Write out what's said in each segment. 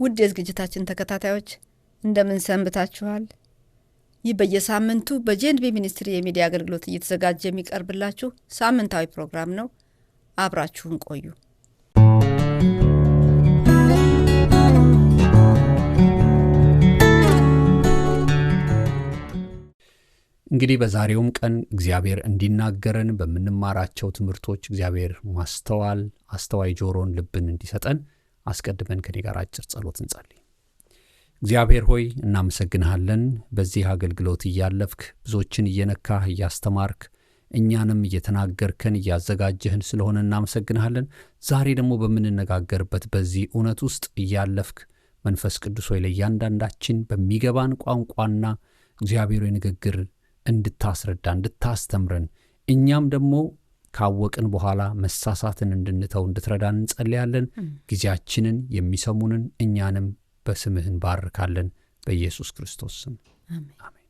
ውድ የዝግጅታችን ተከታታዮች እንደምን ሰንብታችኋል? ይህ በየሳምንቱ በጄንቢ ሚኒስትሪ የሚዲያ አገልግሎት እየተዘጋጀ የሚቀርብላችሁ ሳምንታዊ ፕሮግራም ነው። አብራችሁን ቆዩ። እንግዲህ በዛሬውም ቀን እግዚአብሔር እንዲናገረን በመንማራቸው ትምህርቶች እግዚአብሔር ማስተዋል አስተዋይ ጆሮን ልብን እንዲሰጠን አስቀድመን ከኔ ጋር አጭር ጸሎት እንጸልይ። እግዚአብሔር ሆይ እናመሰግንሃለን። በዚህ አገልግሎት እያለፍክ ብዙዎችን እየነካህ እያስተማርክ እኛንም እየተናገርከን እያዘጋጀህን ስለሆነ እናመሰግንሃለን። ዛሬ ደግሞ በመንነጋገርበት በዚህ እውነት ውስጥ እያለፍክ መንፈስ ቅዱስ ሆይ ለእያንዳንዳችን በሚገባን ቋንቋና እግዚአብሔር ሆይ ንግግር እንድታስረዳ እንድታስተምረን እኛም ደግሞ ካወቅን በኋላ መሳሳትን እንድንተው እንድትረዳን እንጸልያለን። ጊዜያችንን የሚሰሙንን እኛንም በስምህ እንባርካለን በኢየሱስ ክርስቶስ ስም አሜን።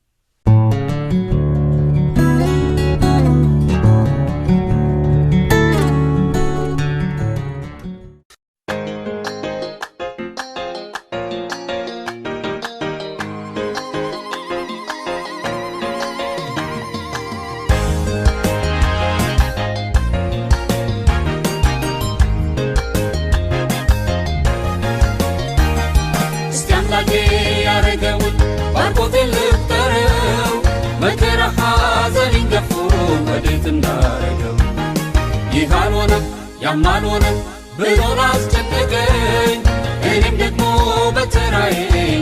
ያማኖነ ብሎን አስጨነቀኝ እኔም ደግሞ በተራዬ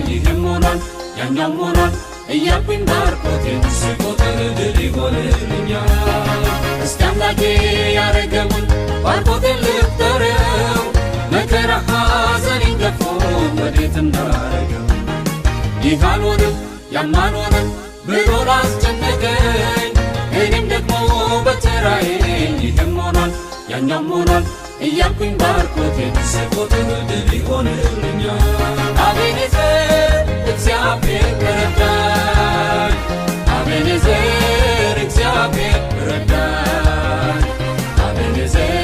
ይህም ሆኗል ያኛም ሆኗል እያልኩኝ ባርኮቴን ስቆጥር ድል ይሆንልኛል። እስቲ አምላኬ ያረገውን ባርኮቴን ልቁጠረው መከራ ሐዘኔን ገፎ ወዴት እንዳረገው ይህ አልሆነም ያም አልሆነም ብሎን አስጨነቀኝ እኔም ደግሞ በተራዬ ይህም ሆኗል ያኛም ሆኗል እያልኩኝ ባርኮቴን ስቆጥር ድል ይሆንልኛል። አቤኔዘር እግዚአብሔር ረዳኝ፣ አቤኔዘር እግዚአብሔር ረዳኝ፣ አቤኔዘር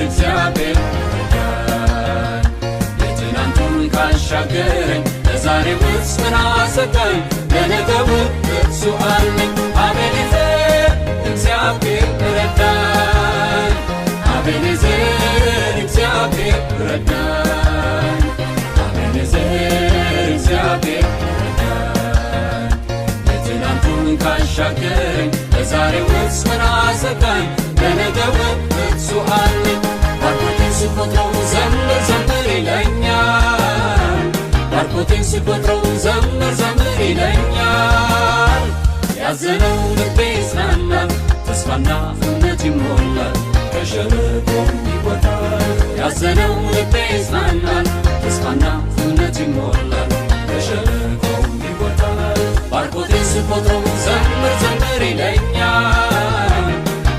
እግዚአብሔር ረዳኝ። የትናንቱን ካሻገረኝ ለዛሬው ውስጥ ናሰቀኝ ለነገው እርሱ አለኝ። አቤኔዘር እግዚአብሔር ረዳኝ፣ አቤኔዘር እግዚአብሔር ረዳኝ፣ አቤኔዘር እግዚአብሔር ረዳኝ። የትናንቱን ካሻገረኝ ለዛሬው ውስጥ ናሰቀኝ ለነገው እርሱ አለኝ። ባርኮቴን ስቆጥረው ዘምር ዘምር ይለኛል፣ ባርኮቴን ስቆጥረው ዘምር ዘምር ይለኛል። ያዘነው ልቤ ይጽናናል፣ ተስፋና እምነት ይሞላል፣ ከሸለቆም ይወጣል። ያዘነው ልቤ ይጽናናል፣ ተስፋና እምነት ይሞላል፣ ከሸለቆም ይወጣል። ባርኮቴን ስቆጥረው ዘምር ዘምር ይለኛል፣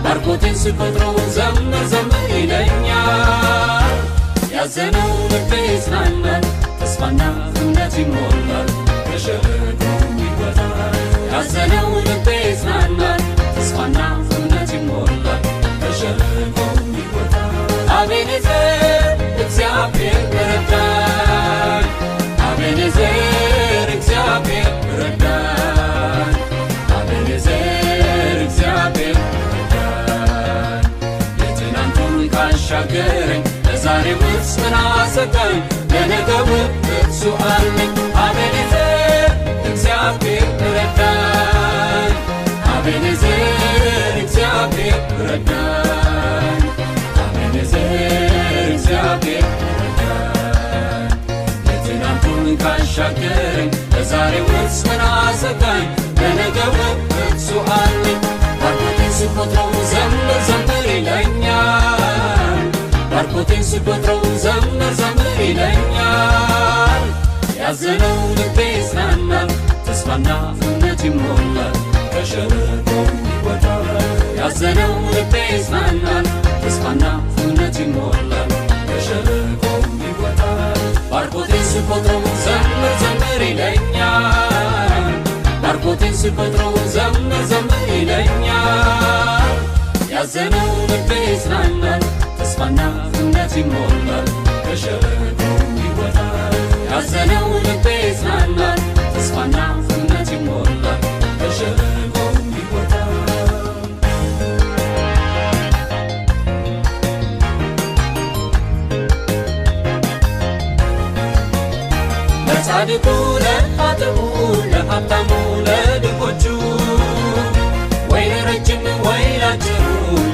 ባርኮቴን ስቆጥረው ዘምር ዘምር ይለኛል። ያዘነው ልቤ ይጽናናል፣ ተስፋና እምነት ይሞላል፣ ከሸለቆም ይወጣል። ያዘነው ልቤ ይጽናናል፣ ተስፋና እምነት ይሞላል፣ ከሸለቆም ይወጣል። አቤኔዘር እግዚአብሔር ረዳኝ፣ አቤኔዘር እግዚአብሔር ረዳኝ፣ አቤኔዘር እግዚአብሔር ረዳኝ። የትናንቱን ካሻገረኝ ለዛሬው ውስጥ ናሰቀኝ ለነገው እርሱ አለኝ። አቤኔዘር እግዚአብሔር ረዳኝ፣ አቤኔዘር እግዚአብሔር ረዳኝ፣ አቤኔዘር እግዚአብሔር ረዳኝ። የትናንቱን ካሻገረኝ ለዛሬው ውስጥ ናሰቀኝ ለነገው እርሱ አለኝ። ባርኮቴን ስቆጥረው ዘምር ዘምር ይለኛል፣ ባርኮቴን ስቆጥረው ዘምር ዘምር ይለኛል። ያዘነው ልቤ ይጽናናል፣ ተስፋና እምነት ይሞላል፣ ከሸለቆም ይወጣል። ያዘነው ልቤ ይጽናናል፣ ተስፋና እምነት ይሞላል፣ ከሸለቆም ይወጣል። ባርኮቴን ስቆጥረው ዘምር ዘምር ይለኛል፣ ባርኮቴን ስቆጥረው ዘምር ዘምር ይለኛል። ያዘነው ልቤ ይጽናናል፣ ተስፋና እምነት ይሞላል፣ ከሸለቆም ይወጣል። ለጻድቁ ለኃጥኡ ለሀብታሙ ለድሆቹ ወይ ለረጅም ወይ ላጭሩ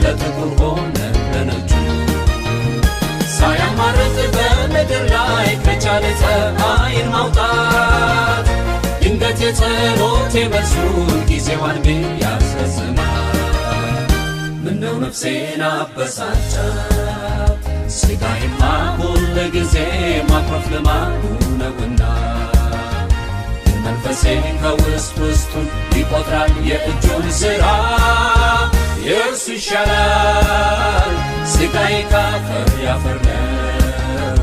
ለጥቁር ሆነ ለነጩ ሳያማርጥ በምድር ላይ ከቻለ ፀሐይን ማውጣት ድንገት የጸሎቴ መልሱን ጊዜዋን ቢያስፈጽማት ምነው ነፍሴን አበሳጫት ሥጋዬማ ሁልጊዜ ማኩረፍ ልማዱ ነውና ግን መንፈሴን ከውስጥ ውስጡን ይቆጥራል የእጁን ሥራ የእርሱ ይሻላል ሥጋዬ ካፈር ያፈር ነው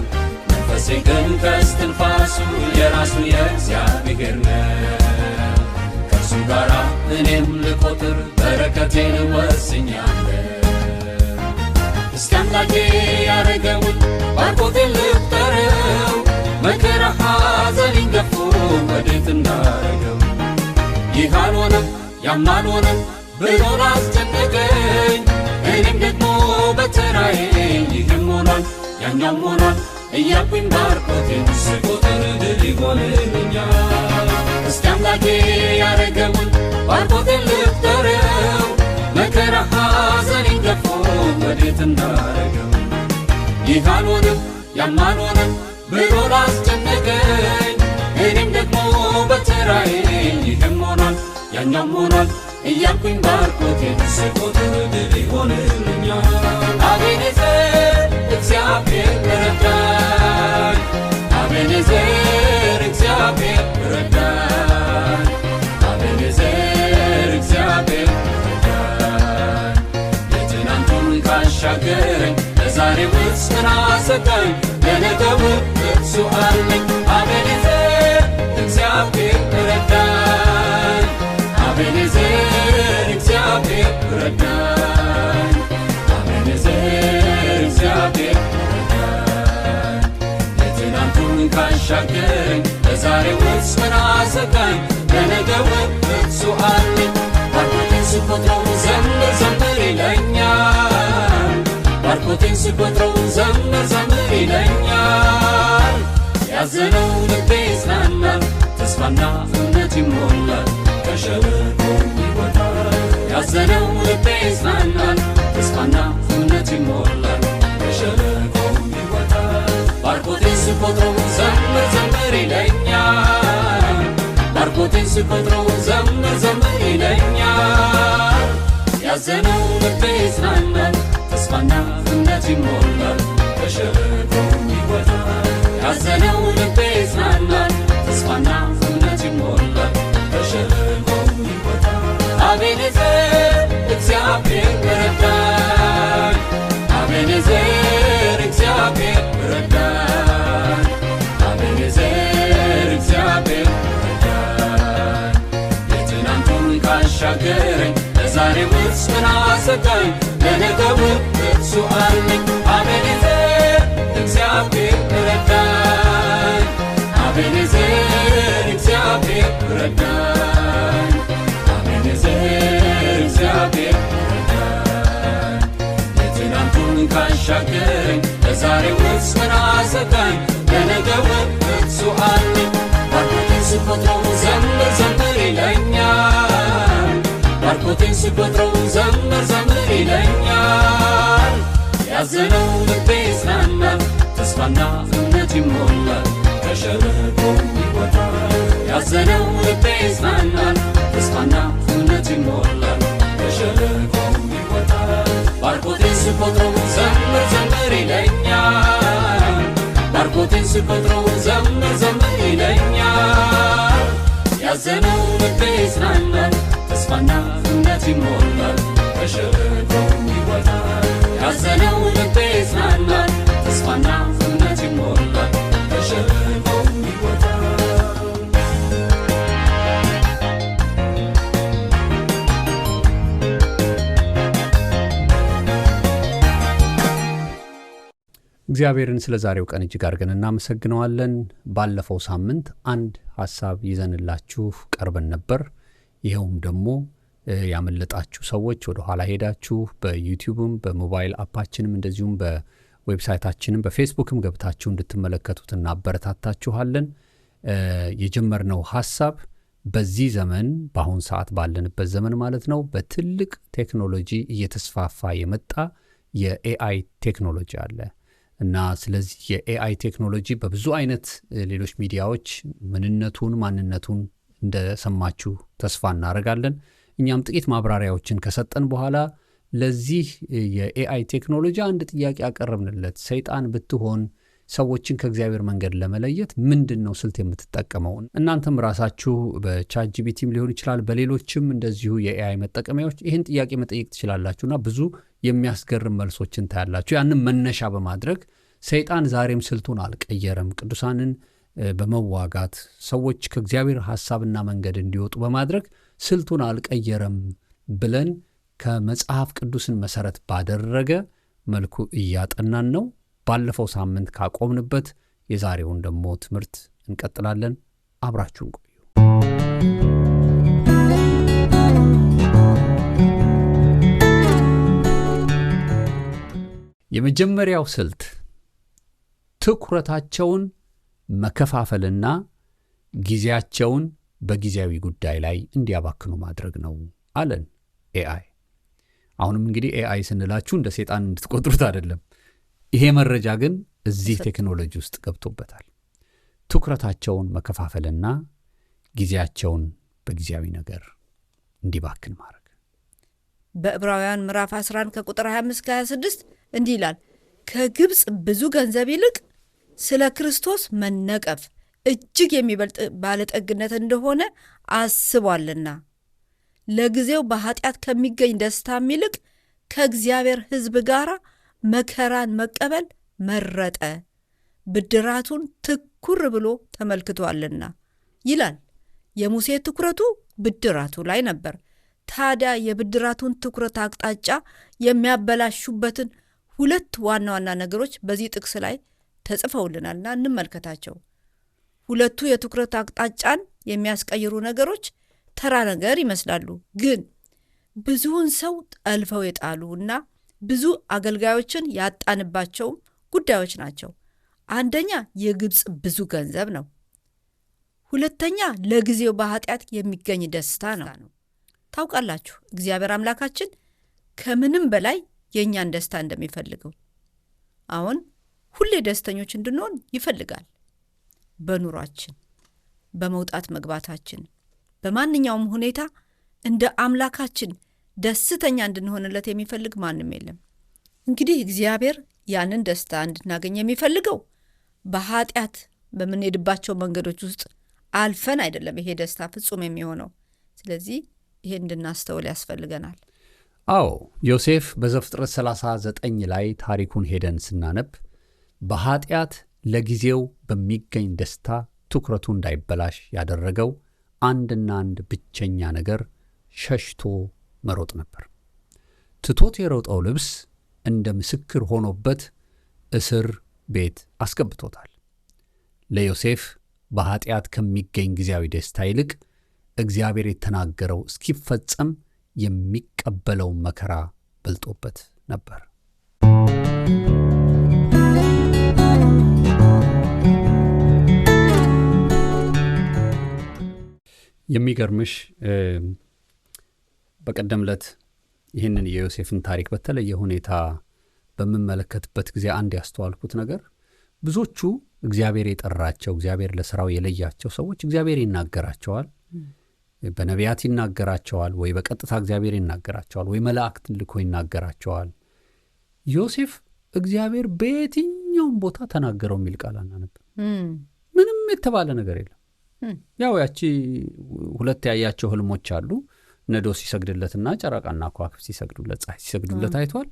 መንፈሴ ግን ከእስትንፋሱ የራሱ የእግዚአብሔር ነው ከእርሱ ጋር እኔም ልቆጥር በረከቴን ወስኛለሁ እስኪ አምላኬ ያረገውን ባርኮቴን ልቁጠረው መከራ ሐዘኔን ገፎ ወዴት እንዳረገው ይህ አልሆነም ያም አልሆነም ብሎ ላስጨነቀኝ እኔም ደግሞ በተራዬ ይህም ሆኗል ያኛውም ሆኗል እያልኩኝ ባርኮቴን ስቆጥር ድል ይሆንልኛል እስኪ አምላኬ ያረገውን ባርኮቴን ልቁጠረው መከራ ሐዘኔን ገፎ ወዴት እንዳረገው ይህ አልሆነም ያም አልሆነም ብሎ ላስጨነቀኝ እኔም ደግሞ በተራዬ ይህም ሆኗል ያኛውም ሆኗል እያልኩኝ ባርኮቴን ስቆጥር ድል ይሆንልኛል አቤኔዘር እግዚአብሔር ረዳኝ አቤኔዘር እግዚአብሔር ረዳኝ አቤኔዘር እግዚአብሔር ረዳኝ የትናንቱን ካሻገረኝ ለዛሬ ውስጥ ናሰጋኝ ለነገው እርሱ አለኝ አቤኔዘር እግዚአብሔር ረዳኝ አቤኔዘር እግዚአብሔር ረዳኝ አቤኔዘር እግዚአብሔር ረዳኝ የትናንቱን ካሻገረኝ ለዛሬ ውስጥ ናሰጋኝ ለነገው እርሱ አለኝ ባርኮቴን ስቆጥረው ዘምር ዘምር ይለኛል ባርኮቴን ስቆጥረው ዘምር ዘምር ይለኛል ያዘነው ልቤ ይጽናናል ተስፋና እምነት ይሞላል ከሸለቆ ይወጣል ያዘነው ልቤ ይጽናናል ተስፋና እምነት ይሞላል ከሸለቆ ይወጣል ባርኮቴን ስቆጥረው ዘምር ዘምር ይለኛል ባርኮቴን ስቆጥረው ዘምር ዘምር ይለኛል ያዘነው ልቤ ይጽናናል ተስፋና እምነት ይሞላል ከሸለቆ ይወጣል ያዘነው ልቤ ይጽናናል ተስፋና እምነት ይሞላል ከሸለቆ ይወጣል አቤኔዘር እግዚአብሔር ረዳኝ አቤኔዘር እግዚአብሔር ረዳኝ አቤኔዘር እግዚአብሔር ረዳኝ የትናንቱን ካሻገረኝ ለዛሬ ውስጥ ናሰጋኝ ለነገው እርሱ አለኝ አቤኔዘር እግዚአብሔር ረዳኝ አቤኔዘር እግዚአብሔር ረዳኝ አቤኔዘር እግዚአብሔር ረዳኝ የትናንቱን ካሻገረኝ ለዛሬ ውስጥ ናሰጋኝ ለነገው እርሱ አለኝ ባርኮቴን ስቆጥረው ዘምር ዘምር ይለኛል ባርኮቴን ስቆጥረው ዘምር ዘምር ይለኛል ያዘነው ልቤ ይጽናናል ተስፋና እምነት ይሞላል ከሸለቆ ይወጣል ያዘነው ልቤ ይጽናናል ተስፋና እምነት ይሞላል ከሸለቆ ይወጣል ባርኮቴን ስቆጥረው ዘምር ዘምር ይለኛል ባርኮቴን ስቆጥረው ዘምር ዘምር ይለኛል ያዘነው ልቤ ይጽናናል ተስፋና እምነት ይሞላል ከሸለቆ ይወጣል ያዘነው ልቤ ይጽናናል ተስፋና እምነት ይሞላል ከሸለቆ ይወጣል እግዚአብሔርን ስለ ዛሬው ቀን እጅግ አድርገን እናመሰግነዋለን። ባለፈው ሳምንት አንድ ሐሳብ ይዘንላችሁ ቀርበን ነበር። ይኸውም ደግሞ ያመለጣችሁ ሰዎች ወደ ኋላ ሄዳችሁ በዩቲዩብም በሞባይል አፓችንም እንደዚሁም በዌብሳይታችንም በፌስቡክም ገብታችሁ እንድትመለከቱት እናበረታታችኋለን። የጀመርነው ሐሳብ በዚህ ዘመን በአሁን ሰዓት ባለንበት ዘመን ማለት ነው በትልቅ ቴክኖሎጂ እየተስፋፋ የመጣ የኤአይ ቴክኖሎጂ አለ እና ስለዚህ የኤአይ ቴክኖሎጂ በብዙ አይነት ሌሎች ሚዲያዎች ምንነቱን ማንነቱን እንደሰማችሁ ተስፋ እናደርጋለን። እኛም ጥቂት ማብራሪያዎችን ከሰጠን በኋላ ለዚህ የኤአይ ቴክኖሎጂ አንድ ጥያቄ አቀረብንለት። ሰይጣን ብትሆን ሰዎችን ከእግዚአብሔር መንገድ ለመለየት ምንድነው ስልት የምትጠቀመው? እናንተም ራሳችሁ በቻትጂፒቲም ሊሆን ይችላል በሌሎችም እንደዚሁ የኤአይ መጠቀሚያዎች ይህን ጥያቄ መጠየቅ ትችላላችሁና ብዙ የሚያስገርም መልሶችን ታያላችሁ። ያንን መነሻ በማድረግ ሰይጣን ዛሬም ስልቱን አልቀየረም። ቅዱሳንን በመዋጋት ሰዎች ከእግዚአብሔር ሐሳብና መንገድ እንዲወጡ በማድረግ ስልቱን አልቀየረም ብለን ከመጽሐፍ ቅዱስን መሰረት ባደረገ መልኩ እያጠናን ነው። ባለፈው ሳምንት ካቆምንበት የዛሬውን ደግሞ ትምህርት እንቀጥላለን። አብራችሁን ቆዩ። የመጀመሪያው ስልት ትኩረታቸውን መከፋፈልና ጊዜያቸውን በጊዜያዊ ጉዳይ ላይ እንዲያባክኑ ማድረግ ነው አለን ኤአይ። አሁንም እንግዲህ ኤአይ ስንላችሁ እንደ ሰይጣን እንድትቆጥሩት አይደለም። ይሄ መረጃ ግን እዚህ ቴክኖሎጂ ውስጥ ገብቶበታል። ትኩረታቸውን መከፋፈልና ጊዜያቸውን በጊዜያዊ ነገር እንዲባክን ማድረግ። በዕብራውያን ምዕራፍ 11 ከቁጥር 25-26 እንዲህ ይላል፣ ከግብፅ ብዙ ገንዘብ ይልቅ ስለ ክርስቶስ መነቀፍ እጅግ የሚበልጥ ባለጠግነት እንደሆነ አስቧልና ለጊዜው በኃጢአት ከሚገኝ ደስታም ይልቅ ከእግዚአብሔር ሕዝብ ጋር መከራን መቀበል መረጠ፣ ብድራቱን ትኩር ብሎ ተመልክቷልና ይላል። የሙሴ ትኩረቱ ብድራቱ ላይ ነበር። ታዲያ የብድራቱን ትኩረት አቅጣጫ የሚያበላሹበትን ሁለት ዋና ዋና ነገሮች በዚህ ጥቅስ ላይ ተጽፈውልናልና እንመልከታቸው። ሁለቱ የትኩረት አቅጣጫን የሚያስቀይሩ ነገሮች ተራ ነገር ይመስላሉ፣ ግን ብዙውን ሰው ጠልፈው የጣሉና ብዙ አገልጋዮችን ያጣንባቸው ጉዳዮች ናቸው። አንደኛ የግብፅ ብዙ ገንዘብ ነው። ሁለተኛ ለጊዜው በኃጢአት የሚገኝ ደስታ ነው። ታውቃላችሁ እግዚአብሔር አምላካችን ከምንም በላይ የእኛን ደስታ እንደሚፈልገው አሁን ሁሌ ደስተኞች እንድንሆን ይፈልጋል። በኑሯችን፣ በመውጣት መግባታችን፣ በማንኛውም ሁኔታ እንደ አምላካችን ደስተኛ እንድንሆንለት የሚፈልግ ማንም የለም። እንግዲህ እግዚአብሔር ያንን ደስታ እንድናገኝ የሚፈልገው በኃጢአት በምንሄድባቸው መንገዶች ውስጥ አልፈን አይደለም ይሄ ደስታ ፍጹም የሚሆነው። ስለዚህ ይሄ እንድናስተውል ያስፈልገናል። አዎ ዮሴፍ በዘፍጥረት 39 ላይ ታሪኩን ሄደን ስናነብ በኃጢአት ለጊዜው በሚገኝ ደስታ ትኩረቱ እንዳይበላሽ ያደረገው አንድና አንድ ብቸኛ ነገር ሸሽቶ መሮጥ ነበር። ትቶት የሮጠው ልብስ እንደ ምስክር ሆኖበት እስር ቤት አስገብቶታል። ለዮሴፍ በኃጢአት ከሚገኝ ጊዜያዊ ደስታ ይልቅ እግዚአብሔር የተናገረው እስኪፈጸም የሚቀበለው መከራ በልጦበት ነበር። የሚገርምሽ በቀደም ዕለት ይህንን የዮሴፍን ታሪክ በተለየ ሁኔታ በምመለከትበት ጊዜ አንድ ያስተዋልኩት ነገር ብዙዎቹ እግዚአብሔር የጠራቸው እግዚአብሔር ለሥራው የለያቸው ሰዎች እግዚአብሔር ይናገራቸዋል፣ በነቢያት ይናገራቸዋል፣ ወይ በቀጥታ እግዚአብሔር ይናገራቸዋል፣ ወይ መላእክትን ልኮ ይናገራቸዋል። ዮሴፍ እግዚአብሔር በየትኛውም ቦታ ተናገረው የሚል ቃል አናነብም። ምንም የተባለ ነገር የለም። ያው ያቺ ሁለት ያያቸው ህልሞች አሉ። ነዶ ሲሰግድለትና ጨረቃና ከዋክብት ሲሰግዱለት፣ ፀሐይ ሲሰግዱለት አይቷል።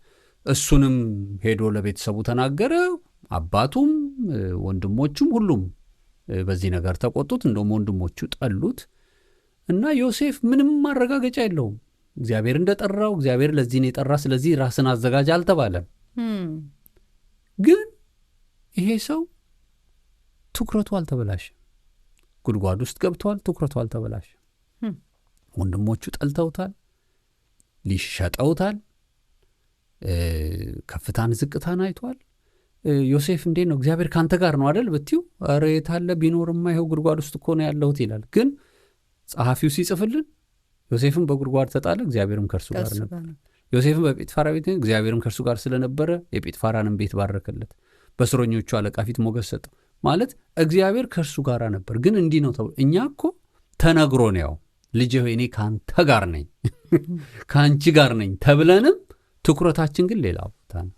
እሱንም ሄዶ ለቤተሰቡ ተናገረ። አባቱም ወንድሞቹም ሁሉም በዚህ ነገር ተቆጡት። እንደውም ወንድሞቹ ጠሉት እና ዮሴፍ ምንም ማረጋገጫ የለውም። እግዚአብሔር እንደጠራው እግዚአብሔር ለዚህ ነው የጠራ፣ ስለዚህ ራስን አዘጋጅ አልተባለም። ግን ይሄ ሰው ትኩረቱ አልተበላሸም። ጉድጓድ ውስጥ ገብቷል፣ ትኩረቱ አልተበላሸም። ወንድሞቹ ጠልተውታል፣ ሊሸጠውታል፣ ከፍታን ዝቅታን አይቷል። ዮሴፍ እንዴት ነው እግዚአብሔር ካንተ ጋር ነው አይደል ብትዩ ኧረ የታለ ቢኖርማ ይኸው ጉድጓድ ውስጥ እኮ ነው ያለሁት ይላል። ግን ጸሐፊው ሲጽፍልን ዮሴፍም በጉድጓድ ተጣለ፣ እግዚአብሔርም ከእርሱ ጋር ነበር። ዮሴፍም በጲጥፋራ ቤት፣ እግዚአብሔርም ከእርሱ ጋር ስለነበረ የጲጥፋራንም ቤት ባረከለት፣ በእስረኞቹ አለቃ ፊት ሞገስ ሰጠው። ማለት እግዚአብሔር ከእርሱ ጋር ነበር። ግን እንዲህ ነው ተብሎ እኛ እኮ ተነግሮን ያው ልጄ ሆይ እኔ ከአንተ ጋር ነኝ ከአንቺ ጋር ነኝ ተብለንም ትኩረታችን ግን ሌላ ቦታ ነው።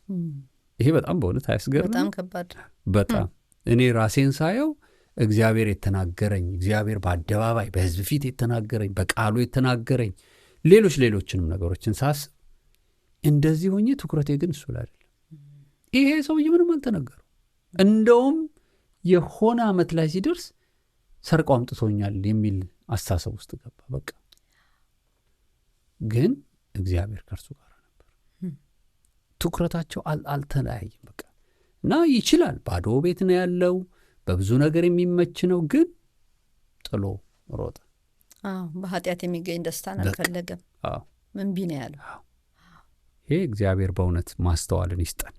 ይሄ በጣም በእውነት አያስገርም? በጣም ከባድ በጣም እኔ ራሴን ሳየው እግዚአብሔር የተናገረኝ እግዚአብሔር በአደባባይ በሕዝብ ፊት የተናገረኝ በቃሉ የተናገረኝ ሌሎችንም ነገሮችን ሳስብ እንደዚህ ሆኜ ትኩረቴ ግን እሱ ላይ አይደለም። ይሄ ሰውዬ ምንም አልተነገረው። እንደውም የሆነ ዓመት ላይ ሲደርስ ሰርቀው አምጥቶኛል የሚል አስተሳሰብ ውስጥ ገባ። በቃ ግን እግዚአብሔር ከእርሱ ጋር ነበር። ትኩረታቸው አልተለያየም። በቃ እና ይችላል፣ ባዶ ቤት ነው ያለው፣ በብዙ ነገር የሚመች ነው፣ ግን ጥሎ ሮጠ። በኃጢአት የሚገኝ ደስታን አልፈለገም። እምቢ ነው ያለው። ይሄ እግዚአብሔር በእውነት ማስተዋልን ይስጠን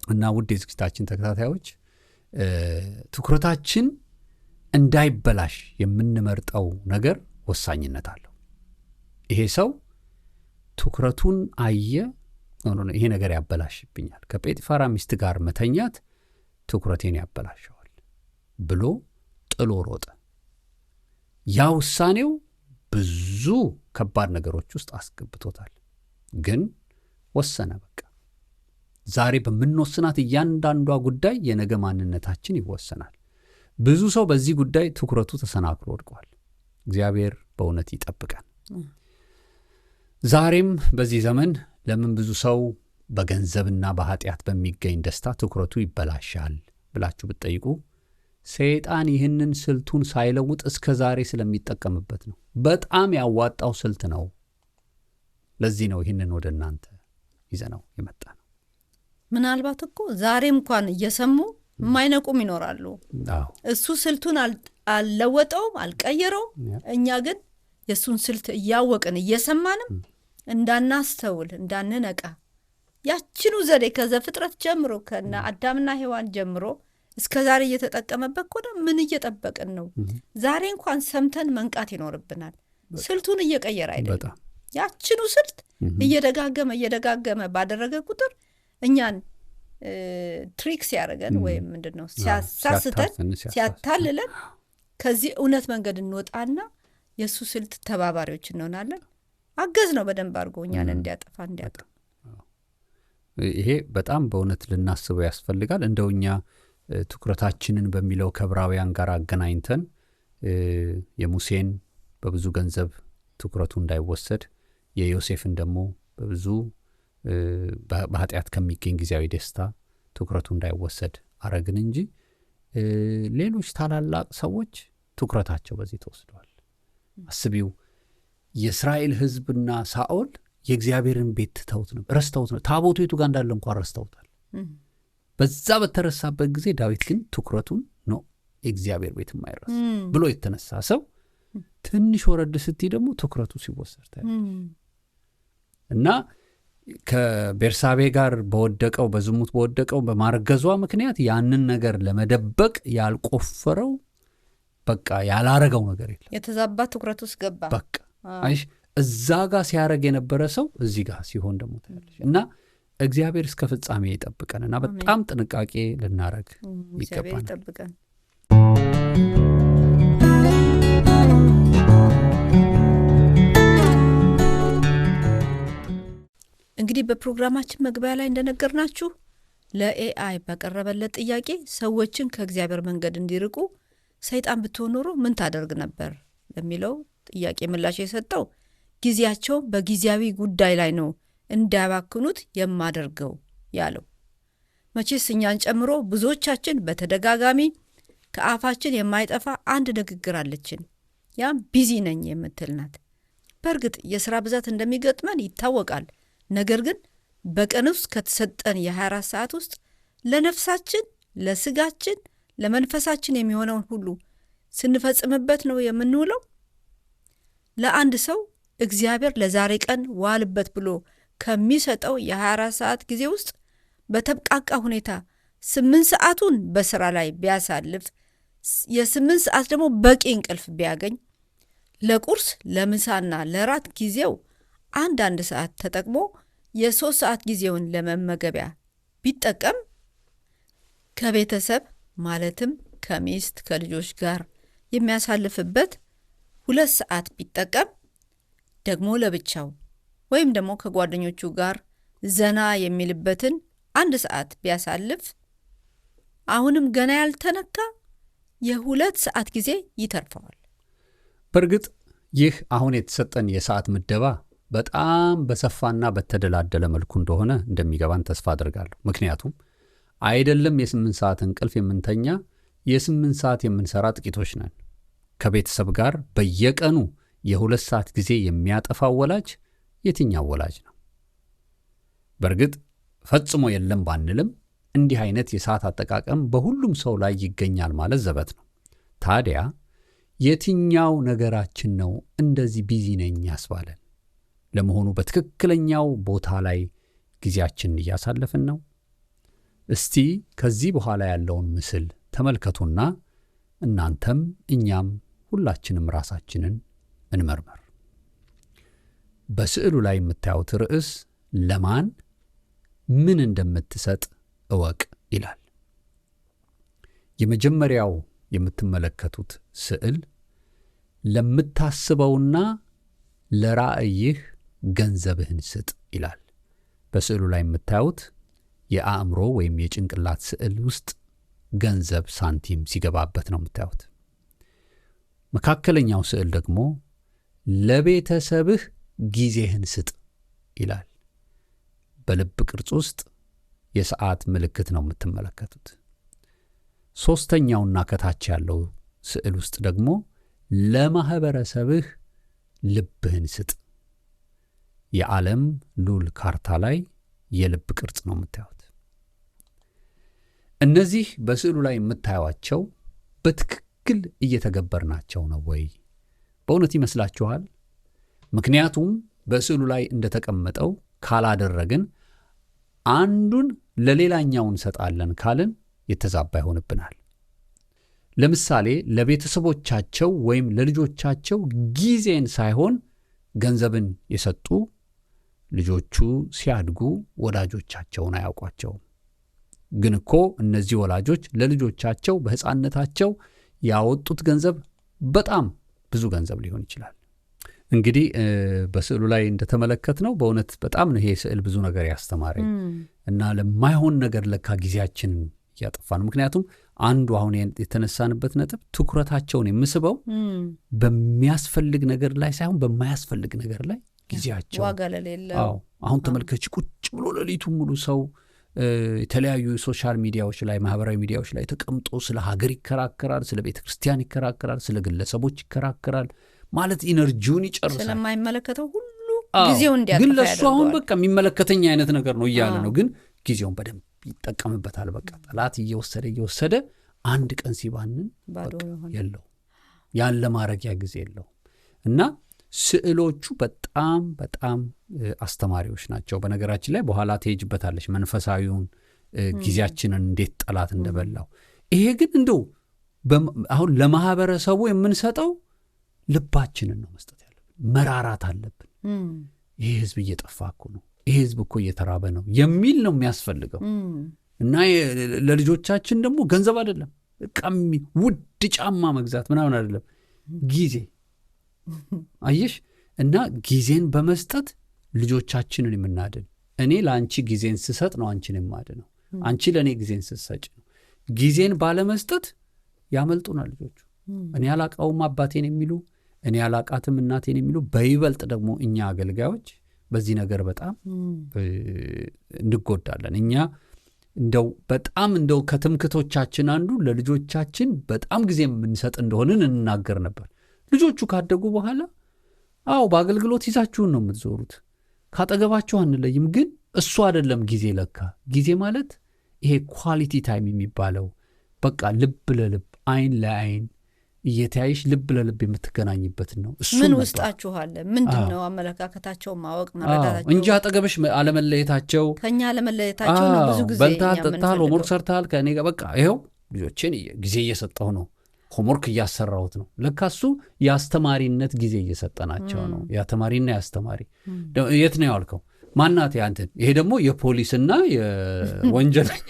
እና ውድ የዝግጅታችን ተከታታዮች ትኩረታችን እንዳይበላሽ የምንመርጠው ነገር ወሳኝነት አለው። ይሄ ሰው ትኩረቱን አየ፣ ይሄ ነገር ያበላሽብኛል፣ ከጴጥፋራ ሚስት ጋር መተኛት ትኩረቴን ያበላሸዋል ብሎ ጥሎ ሮጠ። ያ ውሳኔው ብዙ ከባድ ነገሮች ውስጥ አስገብቶታል። ግን ወሰነ። በቃ ዛሬ በምንወስናት እያንዳንዷ ጉዳይ የነገ ማንነታችን ይወሰናል። ብዙ ሰው በዚህ ጉዳይ ትኩረቱ ተሰናክሎ ወድቋል። እግዚአብሔር በእውነት ይጠብቀን። ዛሬም በዚህ ዘመን ለምን ብዙ ሰው በገንዘብና በኃጢአት በሚገኝ ደስታ ትኩረቱ ይበላሻል ብላችሁ ብትጠይቁ ሰይጣን ይህንን ስልቱን ሳይለውጥ እስከ ዛሬ ስለሚጠቀምበት ነው። በጣም ያዋጣው ስልት ነው። ለዚህ ነው ይህንን ወደ እናንተ ይዘነው የመጣ ነው። ምናልባት እኮ ዛሬ እንኳን እየሰሙ የማይነቁም ይኖራሉ። እሱ ስልቱን አልለወጠውም፣ አልቀየረውም። እኛ ግን የእሱን ስልት እያወቅን እየሰማንም እንዳናስተውል እንዳንነቃ ያችኑ ዘዴ ከዘፍጥረት ጀምሮ ከነ አዳምና ሔዋን ጀምሮ እስከ ዛሬ እየተጠቀመበት ከሆነ ምን እየጠበቅን ነው? ዛሬ እንኳን ሰምተን መንቃት ይኖርብናል። ስልቱን እየቀየረ አይደለም። ያችኑ ስልት እየደጋገመ ባደረገ ቁጥር እኛን ትሪክስ ያደረገን ወይም ምንድን ነው ሲያሳስተን ሲያታልለን ከዚህ እውነት መንገድ እንወጣና የእሱ ስልት ተባባሪዎች እንሆናለን። አገዝ ነው በደንብ አድርጎ እኛን እንዲያጠፋ እንዲያጠፋ። ይሄ በጣም በእውነት ልናስበው ያስፈልጋል። እንደው እኛ ትኩረታችንን በሚለው ከዕብራውያን ጋር አገናኝተን የሙሴን በብዙ ገንዘብ ትኩረቱ እንዳይወሰድ የዮሴፍን ደግሞ በብዙ በኃጢአት ከሚገኝ ጊዜያዊ ደስታ ትኩረቱ እንዳይወሰድ አረግን እንጂ ሌሎች ታላላቅ ሰዎች ትኩረታቸው በዚህ ተወስደዋል። አስቢው፣ የእስራኤል ሕዝብና ሳኦል የእግዚአብሔርን ቤት ትተውት ነው፣ ረስተውት ነው። ታቦቱ የቱ ጋር እንዳለ እንኳን ረስተውታል። በዛ በተረሳበት ጊዜ ዳዊት ግን ትኩረቱን ነው የእግዚአብሔር ቤት የማይረሳ ብሎ የተነሳ ሰው ትንሽ ወረድ ስትይ ደግሞ ትኩረቱ ሲወሰድ ታያለሽ። እና ከቤርሳቤ ጋር በወደቀው በዝሙት በወደቀው በማርገዟ ምክንያት ያንን ነገር ለመደበቅ ያልቆፈረው በቃ ያላረገው ነገር የለም። የተዛባ ትኩረት ውስጥ ገባ። በቃ አይሽ እዛ ጋር ሲያረግ የነበረ ሰው እዚህ ጋር ሲሆን ደግሞ ታያለሽ። እና እግዚአብሔር እስከ ፍጻሜ ይጠብቀንና በጣም ጥንቃቄ ልናረግ ይገባናል። እንግዲህ በፕሮግራማችን መግቢያ ላይ እንደነገርናችሁ ለኤአይ ባቀረበለት ጥያቄ ሰዎችን ከእግዚአብሔር መንገድ እንዲርቁ ሰይጣን ብትሆን ኖሮ ምን ታደርግ ነበር ለሚለው ጥያቄ ምላሽ የሰጠው ጊዜያቸው በጊዜያዊ ጉዳይ ላይ ነው እንዳያባክኑት የማደርገው ያለው። መቼስ እኛን ጨምሮ ብዙዎቻችን በተደጋጋሚ ከአፋችን የማይጠፋ አንድ ንግግር አለችን። ያም ቢዚ ነኝ የምትል ናት። በእርግጥ የሥራ ብዛት እንደሚገጥመን ይታወቃል። ነገር ግን በቀን ውስጥ ከተሰጠን የ24 ሰዓት ውስጥ ለነፍሳችን፣ ለስጋችን፣ ለመንፈሳችን የሚሆነውን ሁሉ ስንፈጽምበት ነው የምንውለው። ለአንድ ሰው እግዚአብሔር ለዛሬ ቀን ዋልበት ብሎ ከሚሰጠው የ24 ሰዓት ጊዜ ውስጥ በተብቃቃ ሁኔታ 8 ሰዓቱን በስራ ላይ ቢያሳልፍ የ8 ሰዓት ደግሞ በቂ እንቅልፍ ቢያገኝ ለቁርስ ለምሳና ለራት ጊዜው አንድ ሰዓት ተጠቅሞ የ3 ሰዓት ጊዜውን ለመመገቢያ ቢጠቀም ከቤተሰብ ማለትም ከሚስት ከልጆች ጋር የሚያሳልፍበት 2 ሰዓት ቢጠቀም ደግሞ ለብቻው ወይም ደግሞ ከጓደኞቹ ጋር ዘና የሚልበትን 1 ሰዓት ቢያሳልፍ አሁንም ገና ያልተነካ የ2 ሰዓት ጊዜ ይተርፈዋል። በእርግጥ ይህ አሁን የተሰጠን የሰዓት ምደባ በጣም በሰፋና በተደላደለ መልኩ እንደሆነ እንደሚገባን ተስፋ አድርጋለሁ። ምክንያቱም አይደለም የ8 ሰዓት እንቅልፍ የምንተኛ የ8 ሰዓት የምንሰራ ጥቂቶች ነን። ከቤተሰብ ጋር በየቀኑ የ2 ሰዓት ጊዜ የሚያጠፋው ወላጅ የትኛው ወላጅ ነው? በእርግጥ ፈጽሞ የለም ባንልም እንዲህ አይነት የሰዓት አጠቃቀም በሁሉም ሰው ላይ ይገኛል ማለት ዘበት ነው። ታዲያ የትኛው ነገራችን ነው እንደዚህ ቢዚ ነኝ ያስባለን? ለመሆኑ በትክክለኛው ቦታ ላይ ጊዜያችንን እያሳለፍን ነው? እስቲ ከዚህ በኋላ ያለውን ምስል ተመልከቱና እናንተም እኛም ሁላችንም ራሳችንን እንመርመር። በስዕሉ ላይ የምታዩት ርዕስ ለማን ምን እንደምትሰጥ እወቅ ይላል። የመጀመሪያው የምትመለከቱት ስዕል ለምታስበውና ለራእይህ ገንዘብህን ስጥ ይላል። በስዕሉ ላይ የምታዩት የአእምሮ ወይም የጭንቅላት ስዕል ውስጥ ገንዘብ ሳንቲም ሲገባበት ነው የምታዩት። መካከለኛው ስዕል ደግሞ ለቤተሰብህ ጊዜህን ስጥ ይላል። በልብ ቅርጽ ውስጥ የሰዓት ምልክት ነው የምትመለከቱት። ሦስተኛውና ከታች ያለው ስዕል ውስጥ ደግሞ ለማህበረሰብህ ልብህን ስጥ። የዓለም ሉል ካርታ ላይ የልብ ቅርጽ ነው የምታዩት። እነዚህ በስዕሉ ላይ የምታዩቸው በትክክል እየተገበርናቸው ነው ወይ? በእውነት ይመስላችኋል? ምክንያቱም በስዕሉ ላይ እንደተቀመጠው ካላደረግን አንዱን ለሌላኛው እንሰጣለን ካልን የተዛባ ይሆንብናል። ለምሳሌ ለቤተሰቦቻቸው ወይም ለልጆቻቸው ጊዜን ሳይሆን ገንዘብን የሰጡ ልጆቹ ሲያድጉ ወላጆቻቸውን አያውቋቸውም። ግን እኮ እነዚህ ወላጆች ለልጆቻቸው በሕፃንነታቸው ያወጡት ገንዘብ በጣም ብዙ ገንዘብ ሊሆን ይችላል። እንግዲህ በስዕሉ ላይ እንደተመለከትነው በእውነት በጣም ነው ይሄ ስዕል ብዙ ነገር ያስተማረኝ እና ለማይሆን ነገር ለካ ጊዜያችንን እያጠፋን። ምክንያቱም አንዱ አሁን የተነሳንበት ነጥብ ትኩረታቸውን የምስበው በሚያስፈልግ ነገር ላይ ሳይሆን በማያስፈልግ ነገር ላይ ጊዜያቸው ዋጋ ለሌለው። አሁን ተመልከች፣ ቁጭ ብሎ ሌሊቱን ሙሉ ሰው የተለያዩ ሶሻል ሚዲያዎች ላይ ማህበራዊ ሚዲያዎች ላይ ተቀምጦ ስለ ሀገር ይከራከራል፣ ስለ ቤተ ክርስቲያን ይከራከራል፣ ስለ ግለሰቦች ይከራከራል። ማለት ኢነርጂውን ይጨርሳል። ስለማይመለከተው ሁሉ ጊዜው እንዲያጠፋ ግን ለሱ አሁን በቃ የሚመለከተኝ አይነት ነገር ነው እያለ ነው። ግን ጊዜውን በደንብ ይጠቀምበታል። በቃ ጠላት እየወሰደ አንድ ቀን ሲባንን የለው ያለ ማረጊያ ጊዜ የለው። እና ስዕሎቹ በጣም በጣም አስተማሪዎች ናቸው። በነገራችን ላይ በኋላ ትሄጅበታለች መንፈሳዊውን ጊዜያችንን እንዴት ጠላት እንደበላው። ይሄ ግን እንደው አሁን ለማህበረሰቡ የምንሰጠው ልባችንን ነው መስጠት ያለብን። መራራት አለብን። ይሄ ህዝብ እየጠፋ እኮ ነው፣ ይሄ ህዝብ እኮ እየተራበ ነው የሚል ነው የሚያስፈልገው። እና ለልጆቻችን ደግሞ ገንዘብ አይደለም፣ ውድ ጫማ መግዛት ምናምን አይደለም፣ ጊዜ። አየሽ? እና ጊዜን በመስጠት ልጆቻችንን የምናድን። እኔ ለአንቺ ጊዜን ስሰጥ ነው አንቺን የማድነው፣ አንቺ ለእኔ ጊዜን ስትሰጭ ነው። ጊዜን ባለመስጠት ያመልጡናል ልጆቹ። እኔ አላቃውም አባቴን የሚሉ፣ እኔ አላቃትም እናቴን የሚሉ፣ በይበልጥ ደግሞ እኛ አገልጋዮች በዚህ ነገር በጣም እንጎዳለን። እኛ እንደው ከትምክቶቻችን አንዱ ለልጆቻችን በጣም ጊዜ የምንሰጥ እንደሆንን እንናገር ነበር። ልጆቹ ካደጉ በኋላ በአገልግሎት ይዛችሁን ነው የምትዞሩት፣ ካጠገባችሁ አንለይም። ግን እሱ አይደለም ጊዜ። ለካ ጊዜ ማለት ይሄ ኳሊቲ ታይም የሚባለው በቃ ልብ ለልብ አይን ለአይን እየተያይሽ ልብ ለልብ የምትገናኝበት ነው። እሱ ምን ውስጣችሁ አለ ምንድነው አመለካከታቸው ማወቅ መረዳታቸው እንጂ አጠገብሽ አለመለየታቸው ከኛ አለመለየታቸው ነው። ብዙ ጊዜ በልታል ሆምወርክ ሰርታል ከኔ ጋር በቃ ይሄው ልጆችን ጊዜ እየሰጠው ነው፣ ሆምወርክ እያሰራሁት ነው። ለካ እሱ የአስተማሪነት ጊዜ እየሰጠናቸው ነው። ያተማሪና ያስተማሪ የት ነው ያልከው ማናት ያንተን? ይሄ ደግሞ የፖሊስና የወንጀለኛ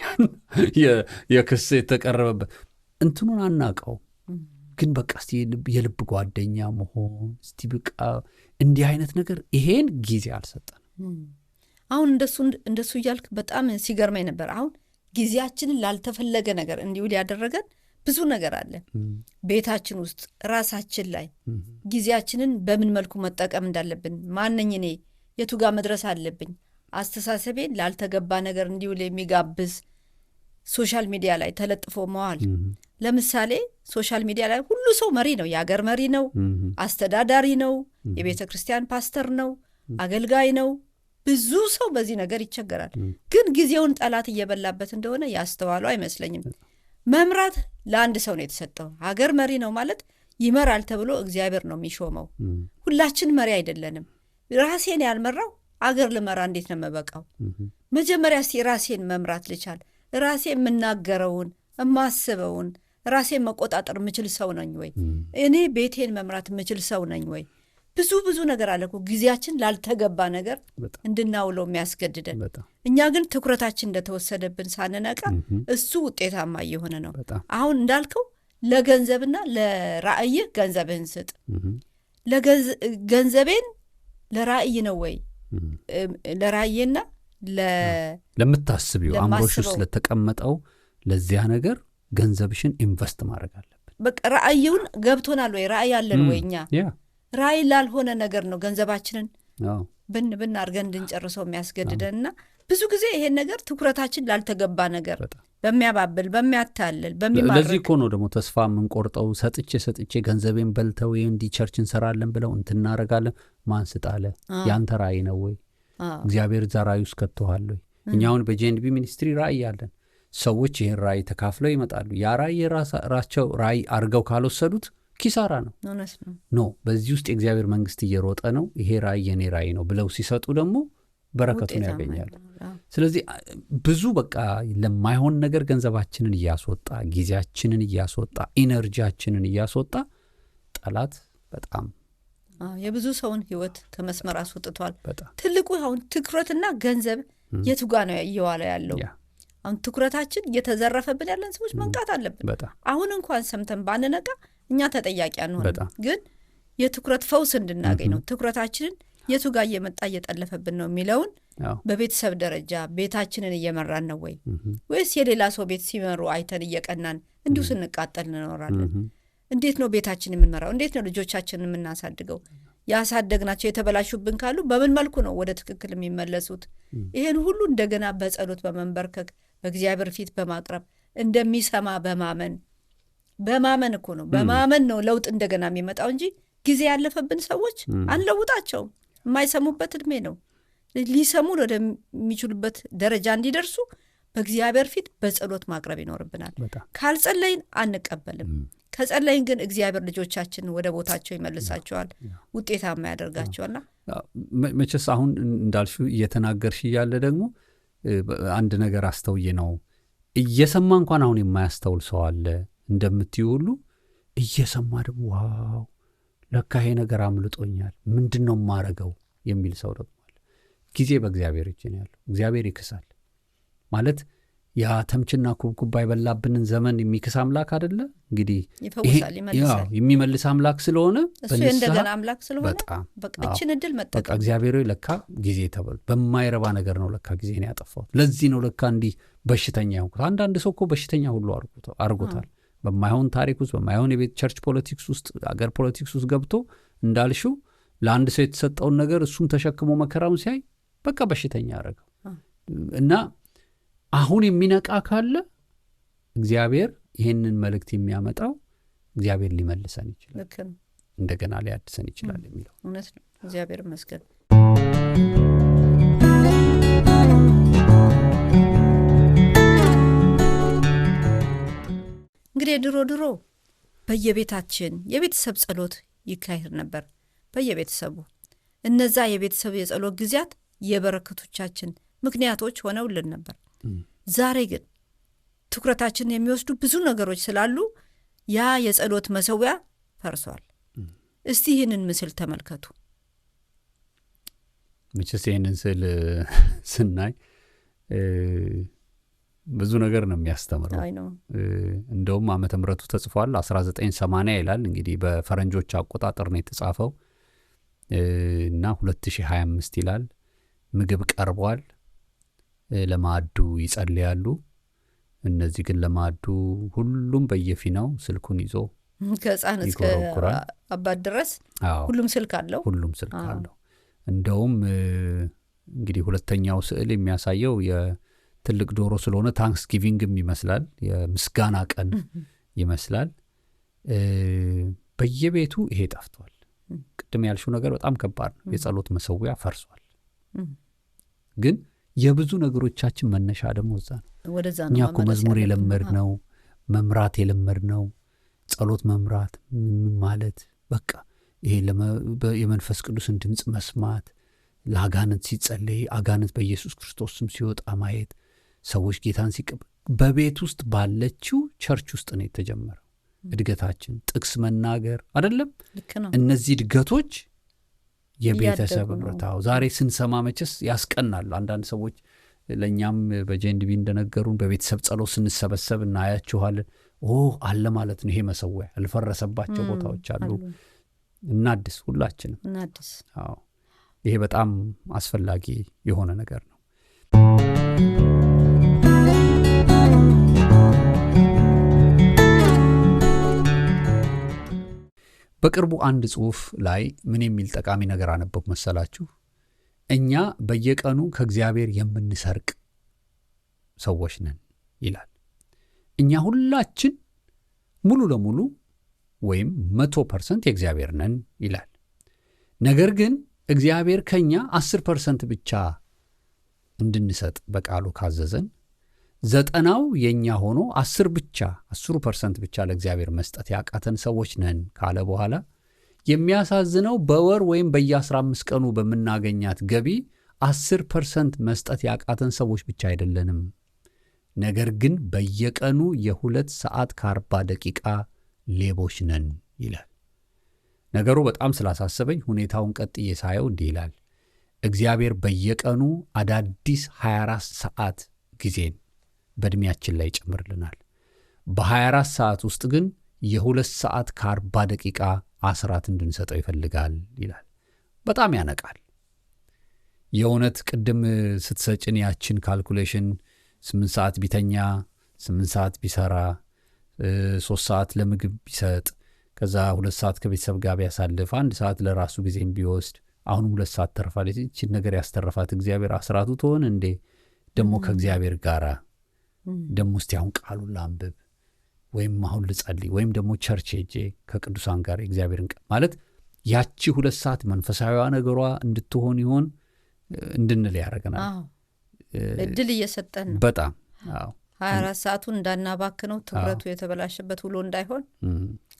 የክስ የተቀረበበት እንትኑን አናቀው ግን በቃ እስቲ የልብ ጓደኛ መሆን እስቲ በቃ እንዲህ አይነት ነገር ይሄን ጊዜ አልሰጠንም። አሁን እንደሱ እያልክ በጣም ሲገርመኝ ነበር። አሁን ጊዜያችንን ላልተፈለገ ነገር እንዲውል ያደረገን ብዙ ነገር አለ። ቤታችን ውስጥ ራሳችን ላይ ጊዜያችንን በምን መልኩ መጠቀም እንዳለብን ማንኝ እኔ የቱ ጋር መድረስ አለብኝ አስተሳሰቤን ላልተገባ ነገር እንዲውል የሚጋብዝ ሶሻል ሚዲያ ላይ ተለጥፎ መዋል። ለምሳሌ ሶሻል ሚዲያ ላይ ሁሉ ሰው መሪ ነው፣ የአገር መሪ ነው፣ አስተዳዳሪ ነው፣ የቤተ ክርስቲያን ፓስተር ነው፣ አገልጋይ ነው። ብዙ ሰው በዚህ ነገር ይቸገራል። ግን ጊዜውን ጠላት እየበላበት እንደሆነ ያስተዋሉ አይመስለኝም። መምራት ለአንድ ሰው ነው የተሰጠው። ሀገር መሪ ነው ማለት ይመራል ተብሎ እግዚአብሔር ነው የሚሾመው። ሁላችን መሪ አይደለንም። ራሴን ያልመራው አገር ልመራ እንዴት ነው መበቃው? መጀመሪያ እስቲ ራሴን መምራት ልቻል። ራሴ የምናገረውን የማስበውን ራሴን መቆጣጠር የምችል ሰው ነኝ ወይ? እኔ ቤቴን መምራት የምችል ሰው ነኝ ወይ? ብዙ ነገር አለ እኮ ጊዜያችን ላልተገባ ነገር እንድናውለው የሚያስገድደን። እኛ ግን ትኩረታችን እንደተወሰደብን ሳንነቃ እሱ ውጤታማ እየሆነ ነው። አሁን እንዳልከው ለገንዘብና ለራእይ ገንዘብህን ስጥ። ገንዘቤን ለራእይ ነው ወይ? ለራእይና ለምታስቢው አምሮሽ ውስጥ ለተቀመጠው ለዚያ ነገር ገንዘብሽን ኢንቨስት ማድረግ አለብን። በቃ ራእዩን ገብቶናል ወይ? ራእይ አለን ወይ? እኛ ራእይ ላልሆነ ነገር ነው ገንዘባችንን ብን አድርገን እንድንጨርሰው የሚያስገድደንና ብዙ ጊዜ ይሄን ነገር ትኩረታችን ላልተገባ ነገር በሚያባብል በሚያታልል በሚማርክ ለዚህ እኮ ነው ደግሞ ተስፋ የምንቆርጠው። ሰጥቼ ገንዘቤን በልተው እንዲህ ቸርች እንሰራለን ብለው እንትናረጋለን። ማን ስጣለ? ያንተ ራእይ ነው ወይ? እግዚአብሔር እዛ ራእይ ውስጥ ከተዋል ወይ? እኛውን በጄንቢ ሚኒስትሪ ራእይ አለን። ሰዎች ይሄን ራእይ ተካፍለው ይመጣሉ። ያ ራእይ የራሳቸው ራእይ አድርገው ካልወሰዱት ኪሳራ ነው። ኖ በዚህ ውስጥ የእግዚአብሔር መንግስት እየሮጠ ነው፣ ይሄ ራእይ የኔ ራእይ ነው ብለው ሲሰጡ ደግሞ በረከቱን ያገኛሉ። ስለዚህ ብዙ በቃ ለማይሆን ነገር ገንዘባችንን እያስወጣ ጊዜያችንን እያስወጣ ኢነርጂያችንን እያስወጣ ጠላት በጣም የብዙ ሰውን ህይወት ከመስመር አስወጥቷል። ትልቁ አሁን ትኩረትና ገንዘብ የቱ ጋር ነው እየዋለ ያለው? አሁን ትኩረታችን እየተዘረፈብን ያለን ሰዎች መንቃት አለብን። አሁን እንኳን ሰምተን ባንነቃ እኛ ተጠያቂ አንሆንም። ግን የትኩረት ፈውስ እንድናገኝ ነው ትኩረታችንን የቱ ጋር እየመጣ እየጠለፈብን ነው የሚለውን በቤተሰብ ደረጃ ቤታችንን እየመራን ነው ወይ ወይስ የሌላ ሰው ቤት ሲመሩ አይተን እየቀናን እንዲሁ ስንቃጠል እንኖራለን? እንዴት ነው ቤታችንን የምንመራው? እንዴት ነው ልጆቻችንን የምናሳድገው? ያሳደግናቸው የተበላሹብን ካሉ በምን መልኩ ነው ወደ ትክክል የሚመለሱት? ይሄን ሁሉ እንደገና በጸሎት በመንበርከክ በእግዚአብሔር ፊት በማቅረብ እንደሚሰማ በማመን እኮ ነው። በማመን ነው ለውጥ እንደገና የሚመጣው እንጂ ጊዜ ያለፈብን ሰዎች አንለውጣቸው። የማይሰሙበት እድሜ ነው። ሊሰሙ ወደሚችሉበት ደረጃ እንዲደርሱ በእግዚአብሔር ፊት በጸሎት ማቅረብ ይኖርብናል። ካልጸለይን አንቀበልም። ከጸለይን ግን እግዚአብሔር ልጆቻችንን ወደ ቦታቸው ይመልሳቸዋል፣ ውጤታማ ያደርጋቸዋልና መቼስ አሁን እንዳልሽው እየተናገርሽ እያለ ደግሞ አንድ ነገር አስተውዬ ነው እየሰማ እንኳን አሁን የማያስተውል ሰው አለ እንደምትዩ ሁሉ እየሰማ ደግሞ ዋው ለካ ይሄ ነገር አምልጦኛል ምንድነው ማረገው የሚል ሰው ደግሞ አለ። ጊዜ በእግዚአብሔር እጅ ነው ያለው። እግዚአብሔር ይክሳል ማለት ያ ተምችና ኩብኩባ ይበላብንን ዘመን የሚክስ አምላክ አይደለ? እንግዲህ ይፈውሳል፣ ይመልሳል። የሚመልስ አምላክ ስለሆነ እሱ እንደገና አምላክ ስለሆነ በቃ እቺን እድል መጠቀም በቃ እግዚአብሔር ለካ ጊዜ ተበል በማይረባ ነገር ነው ለካ ጊዜን ያጠፋው። ለዚህ ነው ለካ እንዲህ በሽተኛ ያውቁት። አንዳንድ ሰው እኮ በሽተኛ ሁሉ አርጎታል። በማይሆን ታሪክ ውስጥ በማይሆን የቤት ቸርች ፖለቲክስ ውስጥ አገር ፖለቲክስ ውስጥ ገብቶ እንዳልሽው ለአንድ ሰው የተሰጠውን ነገር እሱም ተሸክሞ መከራውን ሲያይ በቃ በሽተኛ ያደረገው እና አሁን የሚነቃ ካለ እግዚአብሔር ይሄንን መልእክት የሚያመጣው እግዚአብሔር ሊመልሰን ይችላል፣ እንደገና ሊያድሰን ይችላል የሚለው እውነት ነው። እግዚአብሔር ይመስገን። እንግዲህ ድሮ በየቤታችን የቤተሰብ ጸሎት ይካሄድ ነበር። በየቤተሰቡ እነዛ የቤተሰብ የጸሎት ጊዜያት የበረከቶቻችን ምክንያቶች ሆነውልን ነበር። ዛሬ ግን ትኩረታችን የሚወስዱ ብዙ ነገሮች ስላሉ ያ የጸሎት መሰዊያ ፈርሷል። እስቲ ይህንን ምስል ተመልከቱ። መቼስ ይህንን ስል ስናይ ብዙ ነገር ነው የሚያስተምረው። እንደውም ዓመተ ምሕረቱ ተጽፏል 1980 ይላል። እንግዲህ በፈረንጆች አቆጣጠር ነው የተጻፈው እና 2025 ይላል። ምግብ ቀርቧል፣ ለማዕዱ ይጸልያሉ። እነዚህ ግን ለማዕዱ ሁሉም በየፊናው ስልኩን ይዞ ከሕፃን እስከ አባት ድረስ ሁሉም ስልክ አለው። እንደውም እንግዲህ ሁለተኛው ስዕል የሚያሳየው የትልቅ ዶሮ ስለሆነ ታንክስጊቪንግም ይመስላል፣ የምስጋና ቀን ይመስላል። በየቤቱ ይሄ ጠፍቷል። ቅድም ያልሽው ነገር በጣም ከባድ ነው። የጸሎት መሰዊያ ፈርሷል። ግን የብዙ ነገሮቻችን መነሻ ደግሞ እዛ ነው። እኛ እኮ መዝሙር የለመድነው መምራት የለመድነው ጸሎት መምራት ማለት በቃ ይሄ የመንፈስ ቅዱስን ድምፅ መስማት፣ ለአጋንንት ሲጸለይ አጋንንት በኢየሱስ ክርስቶስ ስም ሲወጣ ማየት፣ ሰዎች ጌታን ሲቀበል በቤት ውስጥ ባለችው ቸርች ውስጥ ነው የተጀመረው እድገታችን። ጥቅስ መናገር አይደለም። እነዚህ እድገቶች የቤተሰብ ህብረታው ዛሬ ስንሰማ መቼስ ያስቀናሉ። አንዳንድ ሰዎች ለእኛም በጄንድቢ እንደነገሩን በቤተሰብ ጸሎት ስንሰበሰብ እናያችኋለን። አለ ማለት ነው። ይሄ መሰዊያ ያልፈረሰባቸው ቦታዎች አሉ። እናድስ፣ ሁላችንም እናድስ። ይሄ በጣም አስፈላጊ የሆነ ነገር ነው። በቅርቡ አንድ ጽሑፍ ላይ ምን የሚል ጠቃሚ ነገር አነበብኩ መሰላችሁ? እኛ በየቀኑ ከእግዚአብሔር የምንሰርቅ ሰዎች ነን ይላል። እኛ ሁላችን ሙሉ ለሙሉ ወይም 100% የእግዚአብሔር ነን ይላል። ነገር ግን እግዚአብሔር ከኛ 10% ብቻ እንድንሰጥ በቃሉ ካዘዘን 90 የኛ ሆኖ 10% ብቻ ለእግዚአብሔር መስጠት ያቃተን ሰዎች ነን ካለ በኋላ የሚያሳዝነው በወር ወይም በየ15 ቀኑ በምናገኛት ገቢ 10% መስጠት ያቃተን ሰዎች ብቻ አይደለንም። ነገር ግን በየቀኑ የ2 ሰዓት ከ40 ደቂቃ ሌቦች ነን ይላል። ነገሩ በጣም ስላሳሰበኝ ሁኔታውን ቀጥዬ ሳየው እንዲህ ይላል። እግዚአብሔር በየቀኑ አዳዲስ 24 ሰዓት ጊዜን በእድሜያችን ላይ ይጨምርልናል። በ24 ሰዓት ውስጥ ግን የ2 ሰዓት ከ40 ደቂቃ አስራት እንድንሰጠው ይፈልጋል ይላል። በጣም ያነቃል። የእውነት ቅድም ስትሰጭን ያችን ካልኩሌሽን 8 ሰዓት ቢተኛ፣ 8 ሰዓት ቢሰራ፣ 3 ሰዓት ለምግብ ቢሰጥ፣ ከዛ 2 ሰዓት ከቤተሰብ ጋር ቢያሳልፍ፣ 1 ሰዓት ለራሱ ጊዜም ቢወስድ፣ አሁንም 2 ሰዓት ተርፋለች። ይህችን ነገር ያስተረፋት እግዚአብሔር አስራቱ ትሆን እንዴ? ደግሞ ከእግዚአብሔር ጋር ደግሞ እስቲ አሁን ቃሉን ላንብብ ወይም አሁን ልጸልይ ወይም ደግሞ ቸርች ሄጄ ከቅዱሳን ጋር እግዚአብሔርን ማለት ያቺ 2 ሰዓት መንፈሳዊዋ ነገሯ እንድትሆን ይሆን እንድንል ያደርገናል። እድል እየሰጠን ነው። በጣም 24 ሰዓቱን እንዳናባክነው፣ ትኩረቱ የተበላሸበት ውሎ እንዳይሆን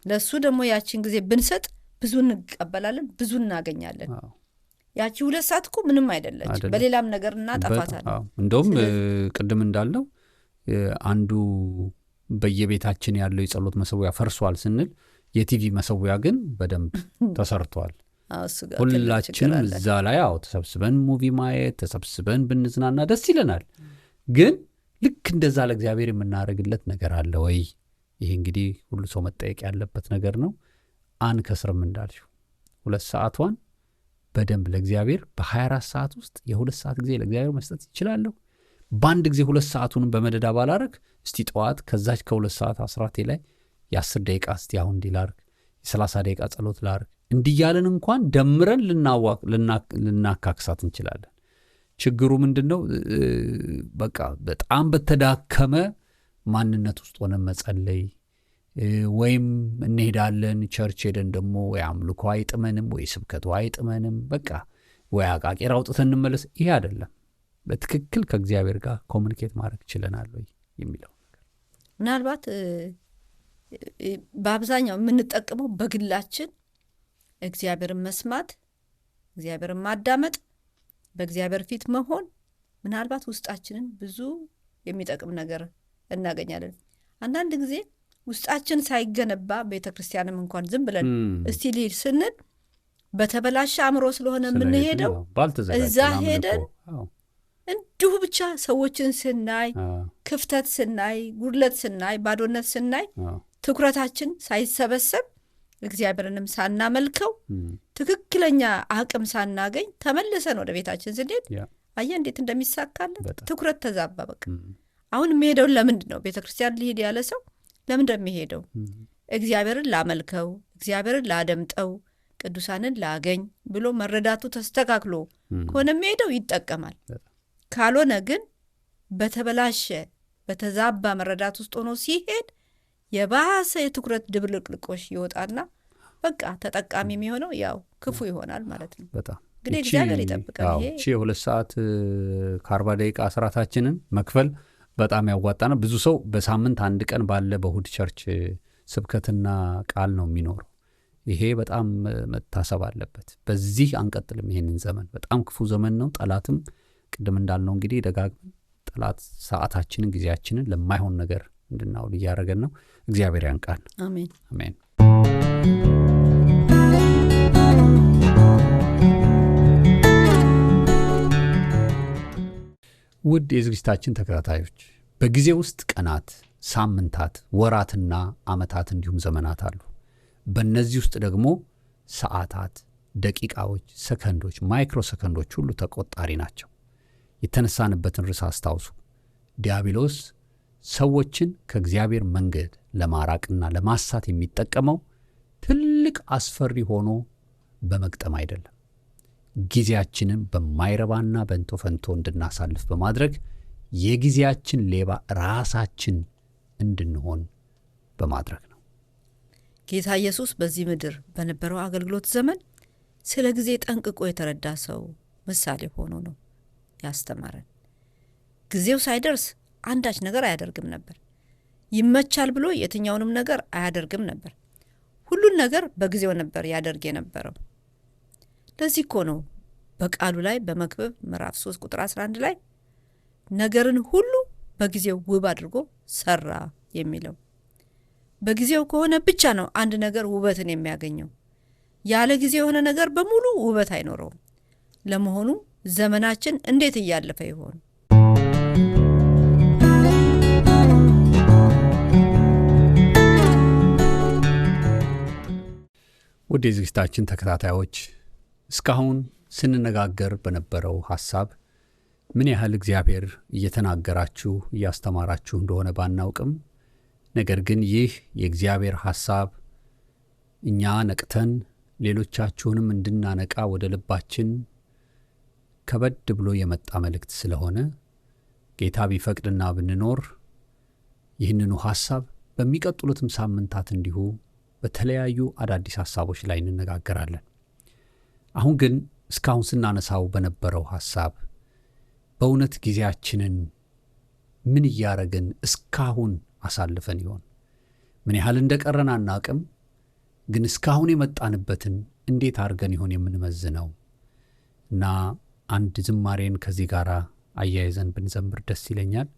ለሱ ደግሞ ያቺን ጊዜ ብንሰጥ ብዙ እንቀበላለን፣ ብዙ እናገኛለን። ያቺ 2 ሰዓት እኮ ምንም አይደለች፣ በሌላም ነገር እናጠፋታለን። እንደውም ቅድም እንዳለው አንዱ በየቤታችን ያለው የጸሎት መሰዊያ ፈርሷል ስንል የቲቪ መሰዊያ ግን በደንብ ተሰርቷል። ሁላችንም እዛ ላይ ተሰብስበን ሙቪ ማየት፣ ተሰብስበን ብንዝናና ደስ ይለናል። ግን ልክ እንደዛ ለእግዚአብሔር የምናደርግለት ነገር አለ ወይ? ይሄ እንግዲህ ሁሉ ሰው መጠየቅ ያለበት ነገር ነው። አንከስርም እንዳልሽው 2 ሰዓቷን በደንብ ለእግዚአብሔር በ24 ሰዓት ውስጥ የ2 ሰዓት ጊዜ ለእግዚአብሔር መስጠት ይችላለሁ። በአንድ ጊዜ 2 ሰዓቱንም በመደዳ ባላረግ እስቲ ጠዋት ከዛች ከ2 ሰዓት አስራቴ ላይ የ10 ደቂቃ እስቲ አሁን እንዲህ ላርግ፣ የ30 ደቂቃ ጸሎት ላርግ እንዲያለን እንኳን ደምረን ልናካክሳት እንችላለን። ችግሩ ምንድን ነው? በቃ በጣም በተዳከመ ማንነት ውስጥ ሆነን መጸለይ ወይም እንሄዳለን ቸርች ሄደን ደግሞ ወይ አምልኮ አይጥመንም ወይ ስብከቱ አይጥመንም፣ በቃ ወይ አቃቄር አውጥተን እንመለስ። ይሄ አይደለም። በትክክል ከእግዚአብሔር ጋር ኮሚኒኬት ማድረግ ችለናል ወይ የሚለው ነገር። ምናልባት በአብዛኛው የምንጠቀመው በግላችን እግዚአብሔርን መስማት፣ እግዚአብሔርን ማዳመጥ፣ በእግዚአብሔር ፊት መሆን ምናልባት ውስጣችንን ብዙ የሚጠቅም ነገር እናገኛለን። አንዳንድ ጊዜ ውስጣችን ሳይገነባ ቤተክርስቲያንም እንኳን ዝም ብለን እስቲ ልሂድ ስንል በተበላሸ አእምሮ ስለሆነ የምንሄደው እዛ ሄደን እንዲሁ ብቻ ሰዎችን ስናይ፣ ክፍተት ስናይ፣ ጉድለት ስናይ፣ ባዶነት ስናይ ትኩረታችን ሳይሰበሰብ እግዚአብሔርንም ሳናመልከው ትክክለኛ አቅም ሳናገኝ ተመልሰን ወደ ቤታችን ስንሄድ አየህ እንዴት እንደሚሳካለን። ትኩረት ተዛባ። በቃ አሁን የሚሄደው ለምንድን ነው? ቤተክርስቲያን ሊሄድ ያለ ሰው ለምንድን ነው የሚሄደው? እግዚአብሔርን ላመልከው፣ እግዚአብሔርን ላደምጠው፣ ቅዱሳንን ላገኝ ብሎ መረዳቱ ተስተካክሎ ከሆነ የሚሄደው ይጠቀማል። ካልሆነ ግን በተበላሸ በተዛባ መረዳት ውስጥ ሆኖ ሲሄድ የባሰ የትኩረት ድብልቅልቆሽ ይወጣና በቃ ተጠቃሚ የሚሆነው ያው ክፉ ይሆናል ማለት ነው። በጣም እንግዲህ እግዚአብሔር ይጠብቃል። ይሄ 2 ሰዓት ከ40 ደቂቃ አስራታችንን መክፈል በጣም ያዋጣና ብዙ ሰው በሳምንት አንድ ቀን ባለ በእሁድ ቸርች ስብከትና ቃል ነው የሚኖረው። ይሄ በጣም መታሰብ አለበት። በዚህ አንቀጥልም። ይሄንን ዘመን በጣም ክፉ ዘመን ነው። ጠላትም ቅድም እንዳልነው እንግዲህ ደጋግመን ጠላት ሰዓታችንን ጊዜያችንን ለማይሆን ነገር እንድናውል እያደረገን ነው። እግዚአብሔር ያንቃን። አሜን አሜን። ውድ የዝግጅታችን ተከታታዮች በጊዜ ውስጥ ቀናት፣ ሳምንታት፣ ወራትና ዓመታት እንዲሁም ዘመናት አሉ። በእነዚህ ውስጥ ደግሞ ሰዓታት፣ ደቂቃዎች፣ ሰከንዶች፣ ማይክሮ ሰከንዶች ሁሉ ተቆጣሪ ናቸው። የተነሳንበትን ርዕስ አስታውሱ። ዲያብሎስ ሰዎችን ከእግዚአብሔር መንገድ ለማራቅና ለማሳት የሚጠቀመው ትልቅ አስፈሪ ሆኖ በመግጠም አይደለም፣ ጊዜያችንን በማይረባና በንቶ ፈንቶ እንድናሳልፍ በማድረግ የጊዜያችን ሌባ ራሳችን እንድንሆን በማድረግ ነው። ጌታ ኢየሱስ በዚህ ምድር በነበረው አገልግሎት ዘመን ስለ ጊዜ ጠንቅቆ የተረዳ ሰው ምሳሌ ሆኖ ነው ያስተማረን። ጊዜው ሳይደርስ አንዳች ነገር አያደርግም ነበር። ይመቻል ብሎ የትኛውንም ነገር አያደርግም ነበር። ሁሉን ነገር በጊዜው ነበር ያደርግ የነበረው። ለዚህ እኮ ነው በቃሉ ላይ በመክብብ ምዕራፍ 3 ቁጥር 11 ላይ ነገርን ሁሉ በጊዜው ውብ አድርጎ ሰራ የሚለው። በጊዜው ከሆነ ብቻ ነው አንድ ነገር ውበትን የሚያገኘው። ያለ ጊዜ የሆነ ነገር በሙሉ ውበት አይኖረውም። ለመሆኑ ዘመናችን እንዴት እያለፈ ይሆን? ውድ የዝግጅታችን ተከታታዮች እስካሁን ስንነጋገር በነበረው ሐሳብ ምን ያህል እግዚአብሔር እየተናገራችሁ እያስተማራችሁ እንደሆነ ባናውቅም፣ ነገር ግን ይህ የእግዚአብሔር ሐሳብ እኛ ነቅተን ሌሎቻችሁንም እንድናነቃ ወደ ልባችን ከበድ ብሎ የመጣ መልእክት ስለሆነ ጌታ ቢፈቅድና ብንኖር ይህንኑ ሐሳብ በሚቀጥሉትም ሳምንታት እንዲሁ በተለያዩ አዳዲስ ሐሳቦች ላይ እንነጋገራለን። አሁን ግን እስካሁን ስናነሳው በነበረው ሐሳብ በእውነት ጊዜያችንን ምን እያረግን እስካሁን አሳልፈን ይሆን? ምን ያህል እንደቀረን አናቅም፣ ግን እስካሁን የመጣንበትን እንዴት አድርገን ይሆን የምንመዝነው? እና አንድ ዝማሬን ከዚህ ጋር አያይዘን ብንዘምር ደስ ይለኛል።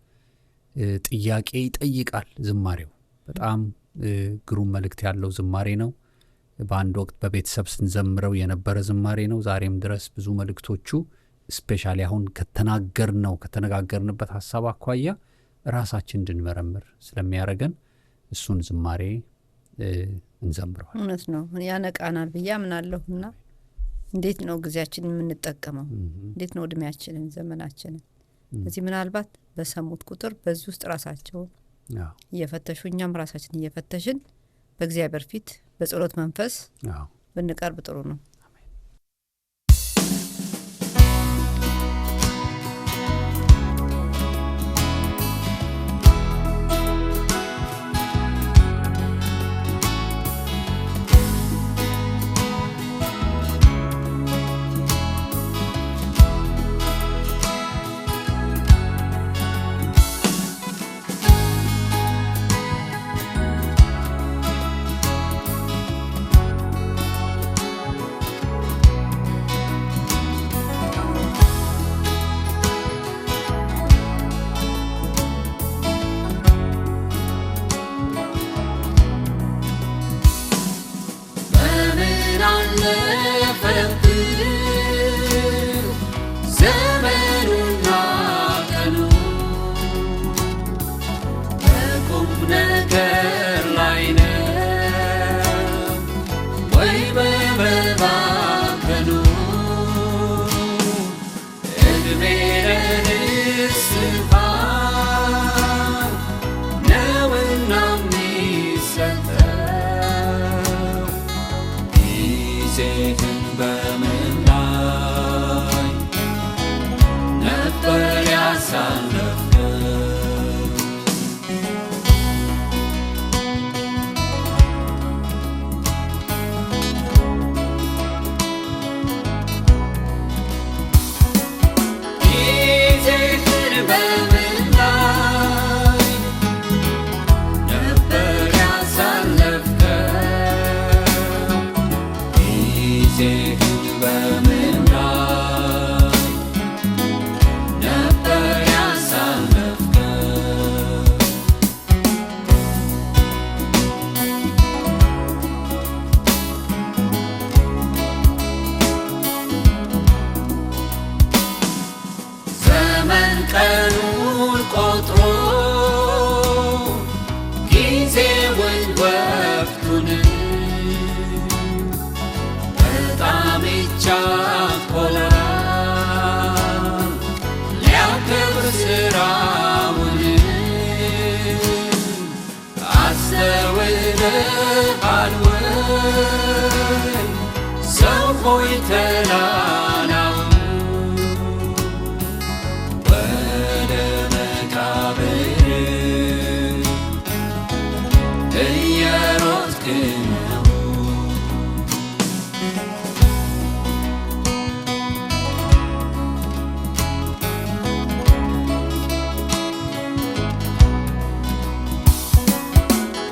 ጥያቄ ይጠይቃል ዝማሬው። በጣም ግሩም መልእክት ያለው ዝማሬ ነው። በአንድ ወቅት በቤተሰብ ስንዘምረው የነበረ ዝማሬ ነው። ዛሬም ድረስ ብዙ መልእክቶቹ ስፔሻሊ አሁን ከተነጋገርንበት ሐሳብ አኳያ ራሳችን እንድንመረምር ስለሚያደርገን እሱን ዝማሬ እንዘምረዋል። እውነት ነው፣ ያነቃናል ብዬ አምናለሁና እንዴት ነው ጊዜያችንን የምንጠቀመው? እንዴት ነው እድሜያችንን፣ ዘመናችንን? እዚህ ምናልባት በሰሙት ቁጥር በዚህ ውስጥ ራሳቸውን እየፈተሹ እኛም ራሳችን እየፈተሽን በእግዚአብሔር ፊት በጸሎት መንፈስ ብንቀርብ ጥሩ ነው። ነው የሚሰጠው። ጊዜህን በምን ላይ ነበር ያሳለፍከው? ጊዜህን በምን ላይ ነበር ያሳለፍከው? ጊዜህን በምን ላይ ነበር ያሳለፍከው? ዘመን ቀኑን ቆጥሮ ጊዜውን ወቅቱን በጣም ይቻኮላል ሊያከብር ስራውን። አስተውለሃል ወይ ሰው ሆይ ተላላው ወደ መቃብር እየሮጥክ ነው?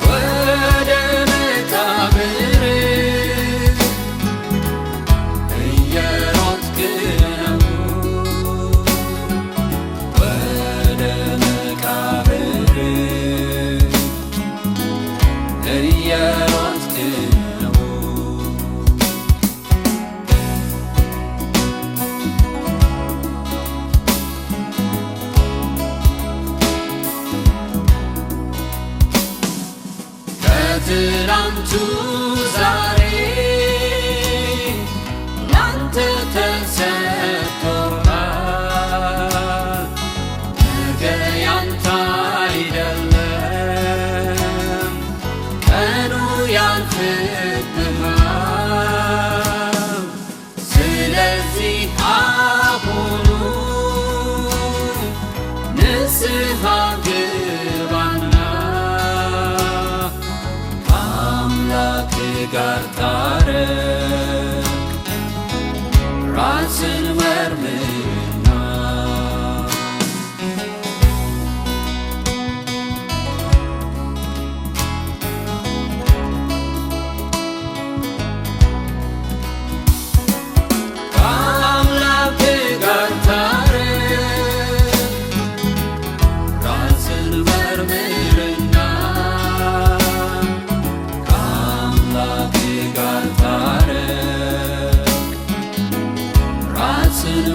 ወደ መቃብር እየሮጥክ ነው? ወደ መቃብር እየሮጥክ ነው? ከትናንቱ ዛሬ ላንተ ተሰጥቶሃል። ነገ ያንተ አይደለም፣ ቀኑ ያልፍብሃል። ስለዚህ አሁኑ ንስሐ ግባና ከአምላክ ጋር ታረቅ። ራስን መርምርና ከአምላክ ጋር ታረቅ። ራስን መርምርና ከአምላክ ጋር ታረቅ። ራስን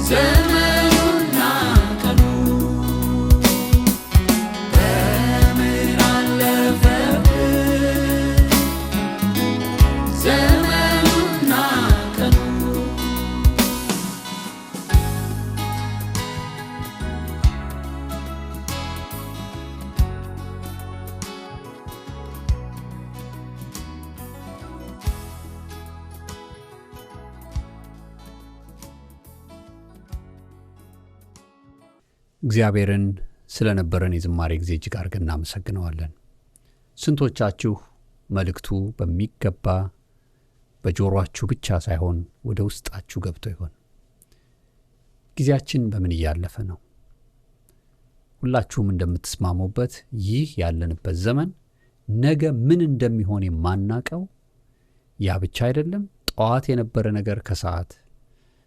ዘመኑና ቀኑ በምን አለፈብህ ዘመኑና ቀኑ እግዚአብሔርን ስለነበረን የዝማሬ ጊዜ እጅግ አድርገን እናመሰግነዋለን። ስንቶቻችሁ መልእክቱ በሚገባ በጆሮአችሁ ብቻ ሳይሆን ወደ ውስጣችሁ ገብቶ ይሆን? ጊዜያችን በምን እያለፈ ነው? ሁላችሁም እንደምትስማሙበት ይህ ያለንበት ዘመን ነገ ምን እንደሚሆን የማናቀው፣ ያ ብቻ አይደለም፣ ጠዋት የነበረ ነገር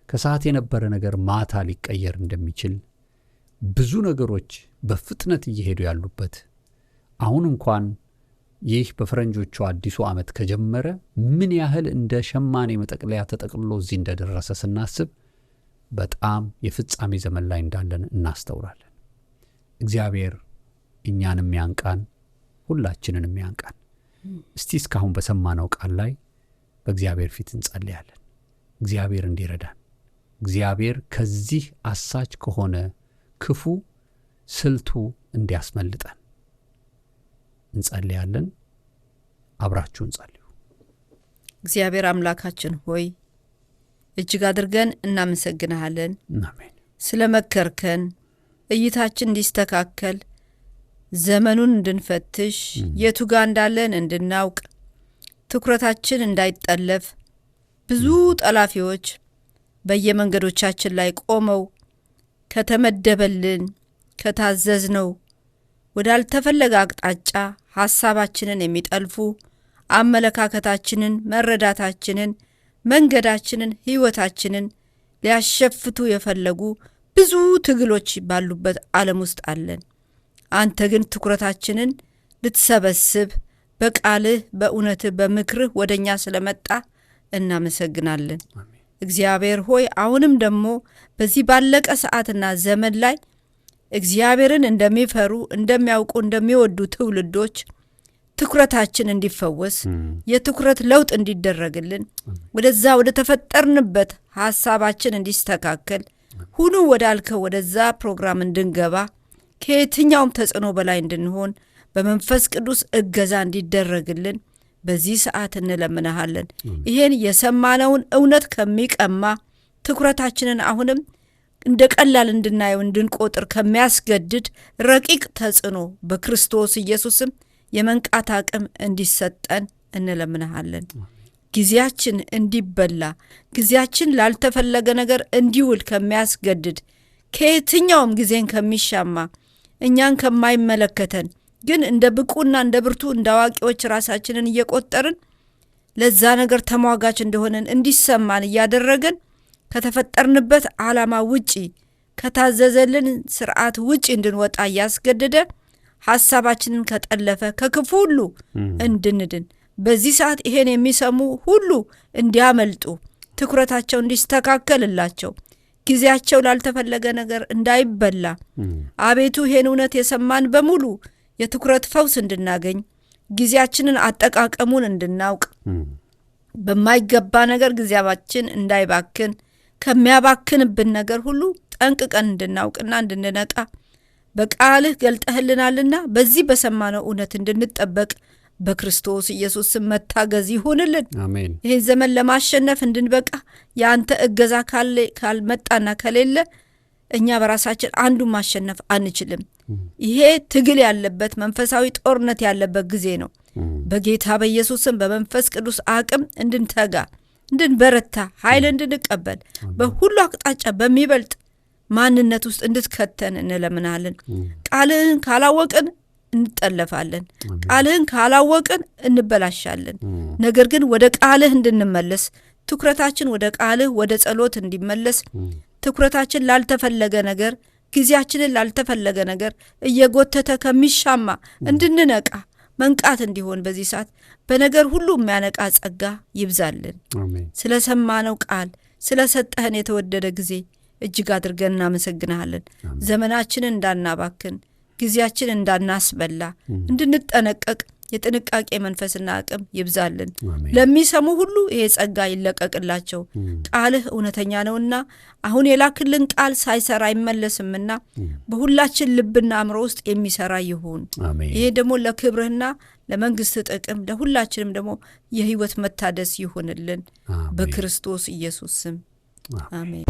ከሰዓት የነበረ ነገር ማታ ሊቀየር እንደሚችል ብዙ ነገሮች በፍጥነት እየሄዱ ያሉበት፣ አሁን እንኳን ይህ በፈረንጆቹ አዲሱ ዓመት ከጀመረ ምን ያህል እንደ ሸማኔ መጠቅለያ ተጠቅልሎ እዚህ እንደደረሰ ስናስብ በጣም የፍጻሜ ዘመን ላይ እንዳለን እናስተውላለን። እግዚአብሔር እኛንም ያንቃን፣ ሁላችንንም ያንቃን። እስቲ እስካሁን በሰማነው ቃል ላይ በእግዚአብሔር ፊት እንጸልያለን። እግዚአብሔር እንዲረዳን፣ እግዚአብሔር ከዚህ አሳች ከሆነ ክፉ ስልቱ እንዲያስመልጠን እንጸልያለን። አብራችሁን ጸልዩ። እግዚአብሔር አምላካችን ሆይ እጅግ አድርገን እናመሰግንሃለን። አሜን። ስለ መከርከን፣ እይታችን እንዲስተካከል፣ ዘመኑን እንድንፈትሽ፣ የቱ ጋር እንዳለን እንድናውቅ፣ ትኩረታችን እንዳይጠለፍ ብዙ ጠላፊዎች በየመንገዶቻችን ላይ ቆመው ከተመደበልን ከታዘዝነው ወዳልተፈለገ አቅጣጫ ሐሳባችንን የሚጠልፉ አመለካከታችንን፣ መረዳታችንን፣ መንገዳችንን፣ ሕይወታችንን ሊያሸፍቱ የፈለጉ ብዙ ትግሎች ባሉበት ዓለም ውስጥ አለን። አንተ ግን ትኩረታችንን ልትሰበስብ በቃልህ፣ በእውነትህ፣ በምክርህ ወደኛ ስለመጣ እናመሰግናለን። እግዚአብሔር ሆይ አሁንም ደግሞ በዚህ ባለቀ ሰዓትና ዘመን ላይ እግዚአብሔርን እንደሚፈሩ፣ እንደሚያውቁ፣ እንደሚወዱ ትውልዶች ትኩረታችን እንዲፈወስ፣ የትኩረት ለውጥ እንዲደረግልን፣ ወደዛ ወደ ተፈጠርንበት ሐሳባችን እንዲስተካከል፣ ሁኑ ወዳልከው ወደዛ ፕሮግራም እንድንገባ፣ ከየትኛውም ተጽዕኖ በላይ እንድንሆን በመንፈስ ቅዱስ እገዛ እንዲደረግልን በዚህ ሰዓት እንለምንሃለን። ይሄን የሰማነውን እውነት ከሚቀማ ትኩረታችንን አሁንም እንደ ቀላል እንድናየው እንድንቆጥር ከሚያስገድድ ረቂቅ ተጽዕኖ በክርስቶስ ኢየሱስም የመንቃት አቅም እንዲሰጠን እንለምንሃለን። ጊዜያችን እንዲበላ፣ ጊዜያችን ላልተፈለገ ነገር እንዲውል ከሚያስገድድ፣ ከየትኛውም ጊዜን ከሚሻማ፣ እኛን ከማይመለከተን ግን እንደ ብቁና እንደ ብርቱ እንደ አዋቂዎች ራሳችንን እየቆጠርን ለዛ ነገር ተሟጋች እንደሆነን እንዲሰማን እያደረገን ከተፈጠርንበት ዓላማ ውጪ ከታዘዘልን ስርዓት ውጪ እንድንወጣ እያስገደደ ሐሳባችንን ከጠለፈ ከክፉ ሁሉ እንድንድን በዚህ ሰዓት ይሄን የሚሰሙ ሁሉ እንዲያመልጡ፣ ትኩረታቸው እንዲስተካከልላቸው፣ ጊዜያቸው ላልተፈለገ ነገር እንዳይበላ፣ አቤቱ ይሄን እውነት የሰማን በሙሉ የትኩረት ፈውስ እንድናገኝ፣ ጊዜያችንን አጠቃቀሙን እንድናውቅ፣ በማይገባ ነገር ጊዜያችን እንዳይባክን፣ ከሚያባክንብን ነገር ሁሉ ጠንቅቀን እንድናውቅና እንድንነቃ በቃልህ ገልጠህልናልና በዚህ በሰማነው እውነት እንድንጠበቅ በክርስቶስ ኢየሱስ ስም መታገዝ ይሁንልን። አሜን። ይህን ዘመን ለማሸነፍ እንድንበቃ የአንተ እገዛ ካልመጣና ከሌለ እኛ በራሳችን አንዱ ማሸነፍ አንችልም። ይሄ ትግል ያለበት መንፈሳዊ ጦርነት ያለበት ጊዜ ነው። በጌታ በኢየሱስ ስም በመንፈስ ቅዱስ አቅም እንድንተጋ፣ እንድንበረታ፣ ኃይል እንድንቀበል፣ በሁሉ አቅጣጫ በሚበልጥ ማንነት ውስጥ እንድትከተን እንለምናለን። ቃልህን ካላወቅን እንጠለፋለን። ቃልህን ካላወቅን እንበላሻለን። ነገር ግን ወደ ቃልህ እንድንመለስ፣ ትኩረታችን ወደ ቃልህ ወደ ጸሎት እንዲመለስ፣ ትኩረታችን ላልተፈለገ ነገር፣ ጊዜያችንን ላልተፈለገ ነገር እየጎተተ ከሚሻማ እንድንነቃ፣ መንቃት እንዲሆን በዚህ ሰዓት በነገር ሁሉ የሚያነቃ ጸጋ ይብዛልን። ስለሰማነው ቃል፣ ስለሰጠህን የተወደደ ጊዜ እጅግ አድርገን እናመሰግናለን። ዘመናችንን እንዳናባክን፣ ጊዜያችንን እንዳናስበላ እንድንጠነቀቅ የጥንቃቄ መንፈስና አቅም ይብዛልን። ለሚሰሙ ሁሉ ይሄ ጸጋ ይለቀቅላቸው። ቃልህ እውነተኛ ነውና አሁን የላክልን ቃል ሳይሰራ አይመለስምና በሁላችን ልብና አእምሮ ውስጥ የሚሰራ ይሁን። ይሄ ደግሞ ለክብርህና ለመንግስት ጥቅም ለሁላችንም ደግሞ የህይወት መታደስ ይሁንልን በክርስቶስ ኢየሱስ ስም አሜን።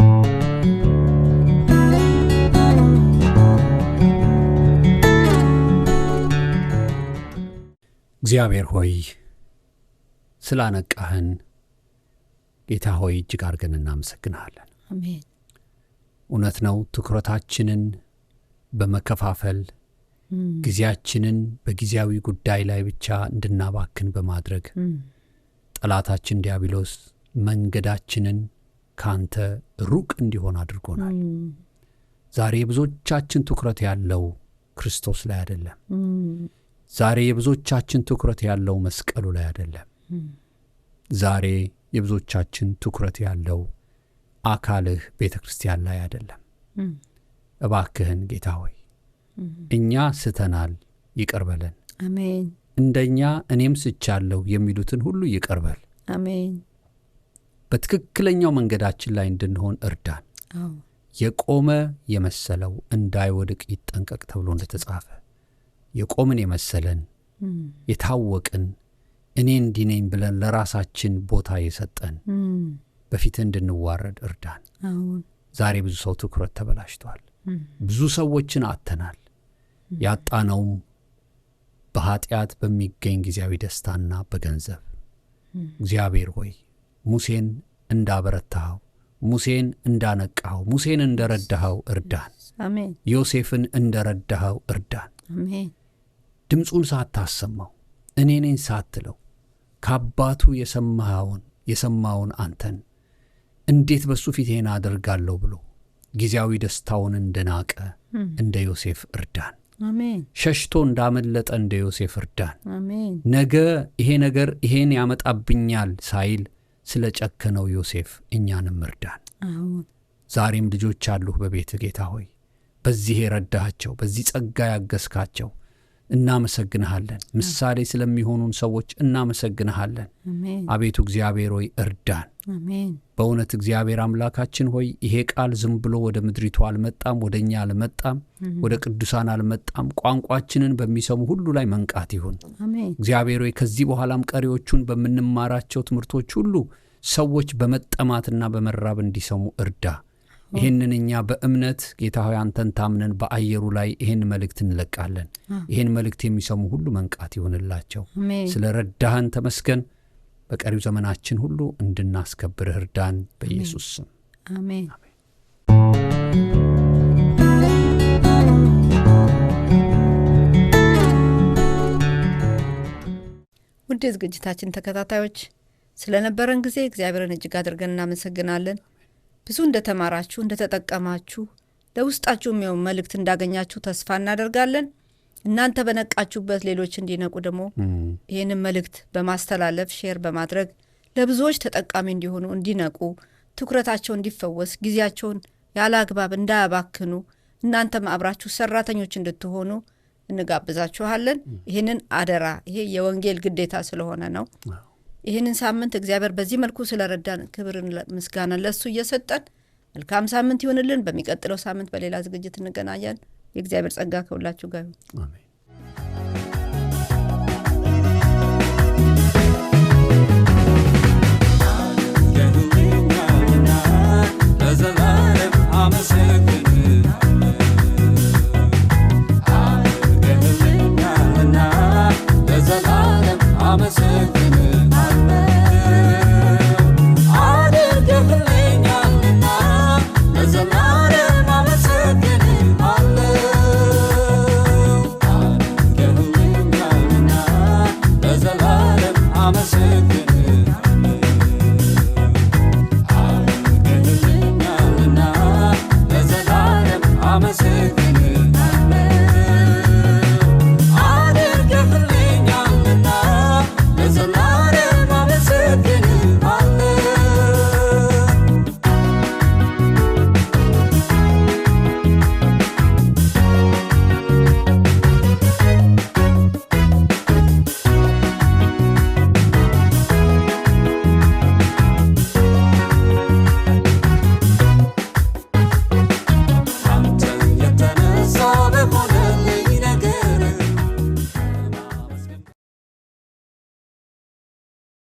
እግዚአብሔር ሆይ ስላነቃህን ጌታ ሆይ እጅግ አድርገን እናመሰግናለን። አሜን። እውነት ነው፣ ትኩረታችንን በመከፋፈል ጊዜያችንን በጊዜያዊ ጉዳይ ላይ ብቻ እንድናባክን በማድረግ ጠላታችን ዲያብሎስ መንገዳችንን ካንተ ሩቅ እንዲሆን አድርጎናል። ዛሬ የብዙዎቻችን ትኩረት ያለው ክርስቶስ ላይ አይደለም። ዛሬ የብዙዎቻችን ትኩረት ያለው መስቀሉ ላይ አይደለም። ዛሬ የብዙዎቻችን ትኩረት ያለው አካልህ ቤተክርስቲያን ላይ አይደለም። እባክህን ጌታ ሆይ እኛ ስተናል፣ ይቅር በለን። አሜን። እንደኛ እኔም ስቻለሁ የሚሉትን ሁሉ ይቅር በል። አሜን። በትክክለኛው መንገዳችን ላይ እንድንሆን እርዳን። የቆመ የመሰለው እንዳይወድቅ ይጠንቀቅ ተብሎ እንደተጻፈ የቆምን የመሰለን የታወቅን እኔ እንዲህ ነኝ ብለን ለራሳችን ቦታ የሰጠን በፊት እንድንዋረድ እርዳን። ዛሬ ብዙ ሰው ትኩረት ተበላሽቷል። ብዙ ሰዎችን አጥተናል። ያጣነውም በኃጢአት በሚገኝ ጊዜያዊ ደስታና በገንዘብ። እግዚአብሔር ሆይ ሙሴን እንዳበረታኸው፣ ሙሴን እንዳነቃኸው፣ ሙሴን እንደረዳኸው እርዳን። አሜን። ዮሴፍን እንደረዳኸው እርዳን። አሜን። ድምፁን ሳታሰማው እኔ ነኝ ሳትለው ከአባቱ የሰማውን አንተን እንዴት በሱ ፊት ይሄን አደርጋለሁ ብሎ ጊዜያዊ ደስታውን እንደናቀ እንደ ዮሴፍ እርዳን። አሜን። ሸሽቶ እንዳመለጠ እንደ ዮሴፍ እርዳን። አሜን። ነገ ይሄ ነገር ይሄን ያመጣብኛል ሳይል ስለ ጨከነው ዮሴፍ እኛንም እርዳን። ዛሬም ልጆች አሉህ በቤት ጌታ ሆይ በዚህ የረዳሃቸው በዚህ ጸጋ ያገዝካቸው እናመሰግንሃለን። ምሳሌ ስለሚሆኑን ሰዎች እናመሰግንሃለን። አቤቱ እግዚአብሔር ሆይ እርዳን። በእውነት እግዚአብሔር አምላካችን ሆይ ይሄ ቃል ዝም ብሎ ወደ ምድሪቱ አልመጣም፣ ወደኛ አልመጣም፣ ወደ ቅዱሳን አልመጣም። ቋንቋችንን በሚሰሙ ሁሉ ላይ መንቃት ይሁን። እግዚአብሔር ሆይ ከዚህ በኋላም ቀሪዎቹን በምንማራቸው ትምህርቶች ሁሉ ሰዎች በመጠማትና በመራብ እንዲሰሙ እርዳ። ይህንን እኛ በእምነት ጌታ ሆይ አንተን ታምነን በአየሩ ላይ ይህን መልእክት እንለቃለን። ይህን መልእክት የሚሰሙ ሁሉ መንቃት ይሁንላቸው። ስለ ረዳህን ተመስገን። በቀሪው ዘመናችን ሁሉ እንድናስከብርህ እርዳን በኢየሱስ ስም አሜን። ውድ ዝግጅታችን ተከታታዮች ስለነበረን ጊዜ እግዚአብሔርን እጅግ አድርገን እናመሰግናለን። ብዙ እንደተማራችሁ እንደተጠቀማችሁ ለውስጣችሁ የሚው መልእክት እንዳገኛችሁ ተስፋ እናደርጋለን። እናንተ በነቃችሁበት ሌሎች እንዲነቁ ደግሞ ይህንን መልእክት በማስተላለፍ ሼር በማድረግ ለብዙዎች ተጠቃሚ እንዲሆኑ እንዲነቁ፣ ትኩረታቸው እንዲፈወስ፣ ጊዜያቸውን ያለ አግባብ እንዳያባክኑ እናንተም አብራችሁ ሰራተኞች እንድትሆኑ እንጋብዛችኋለን። ይህንን አደራ፣ ይሄ የወንጌል ግዴታ ስለሆነ ነው። ይህንን ሳምንት እግዚአብሔር በዚህ መልኩ ስለረዳን ክብርን ምስጋና ለሱ እየሰጠን መልካም ሳምንት ይሁንልን። በሚቀጥለው ሳምንት በሌላ ዝግጅት እንገናኛለን። የእግዚአብሔር ጸጋ ከሁላችሁ ጋር ይሁን። አሜን። I'm a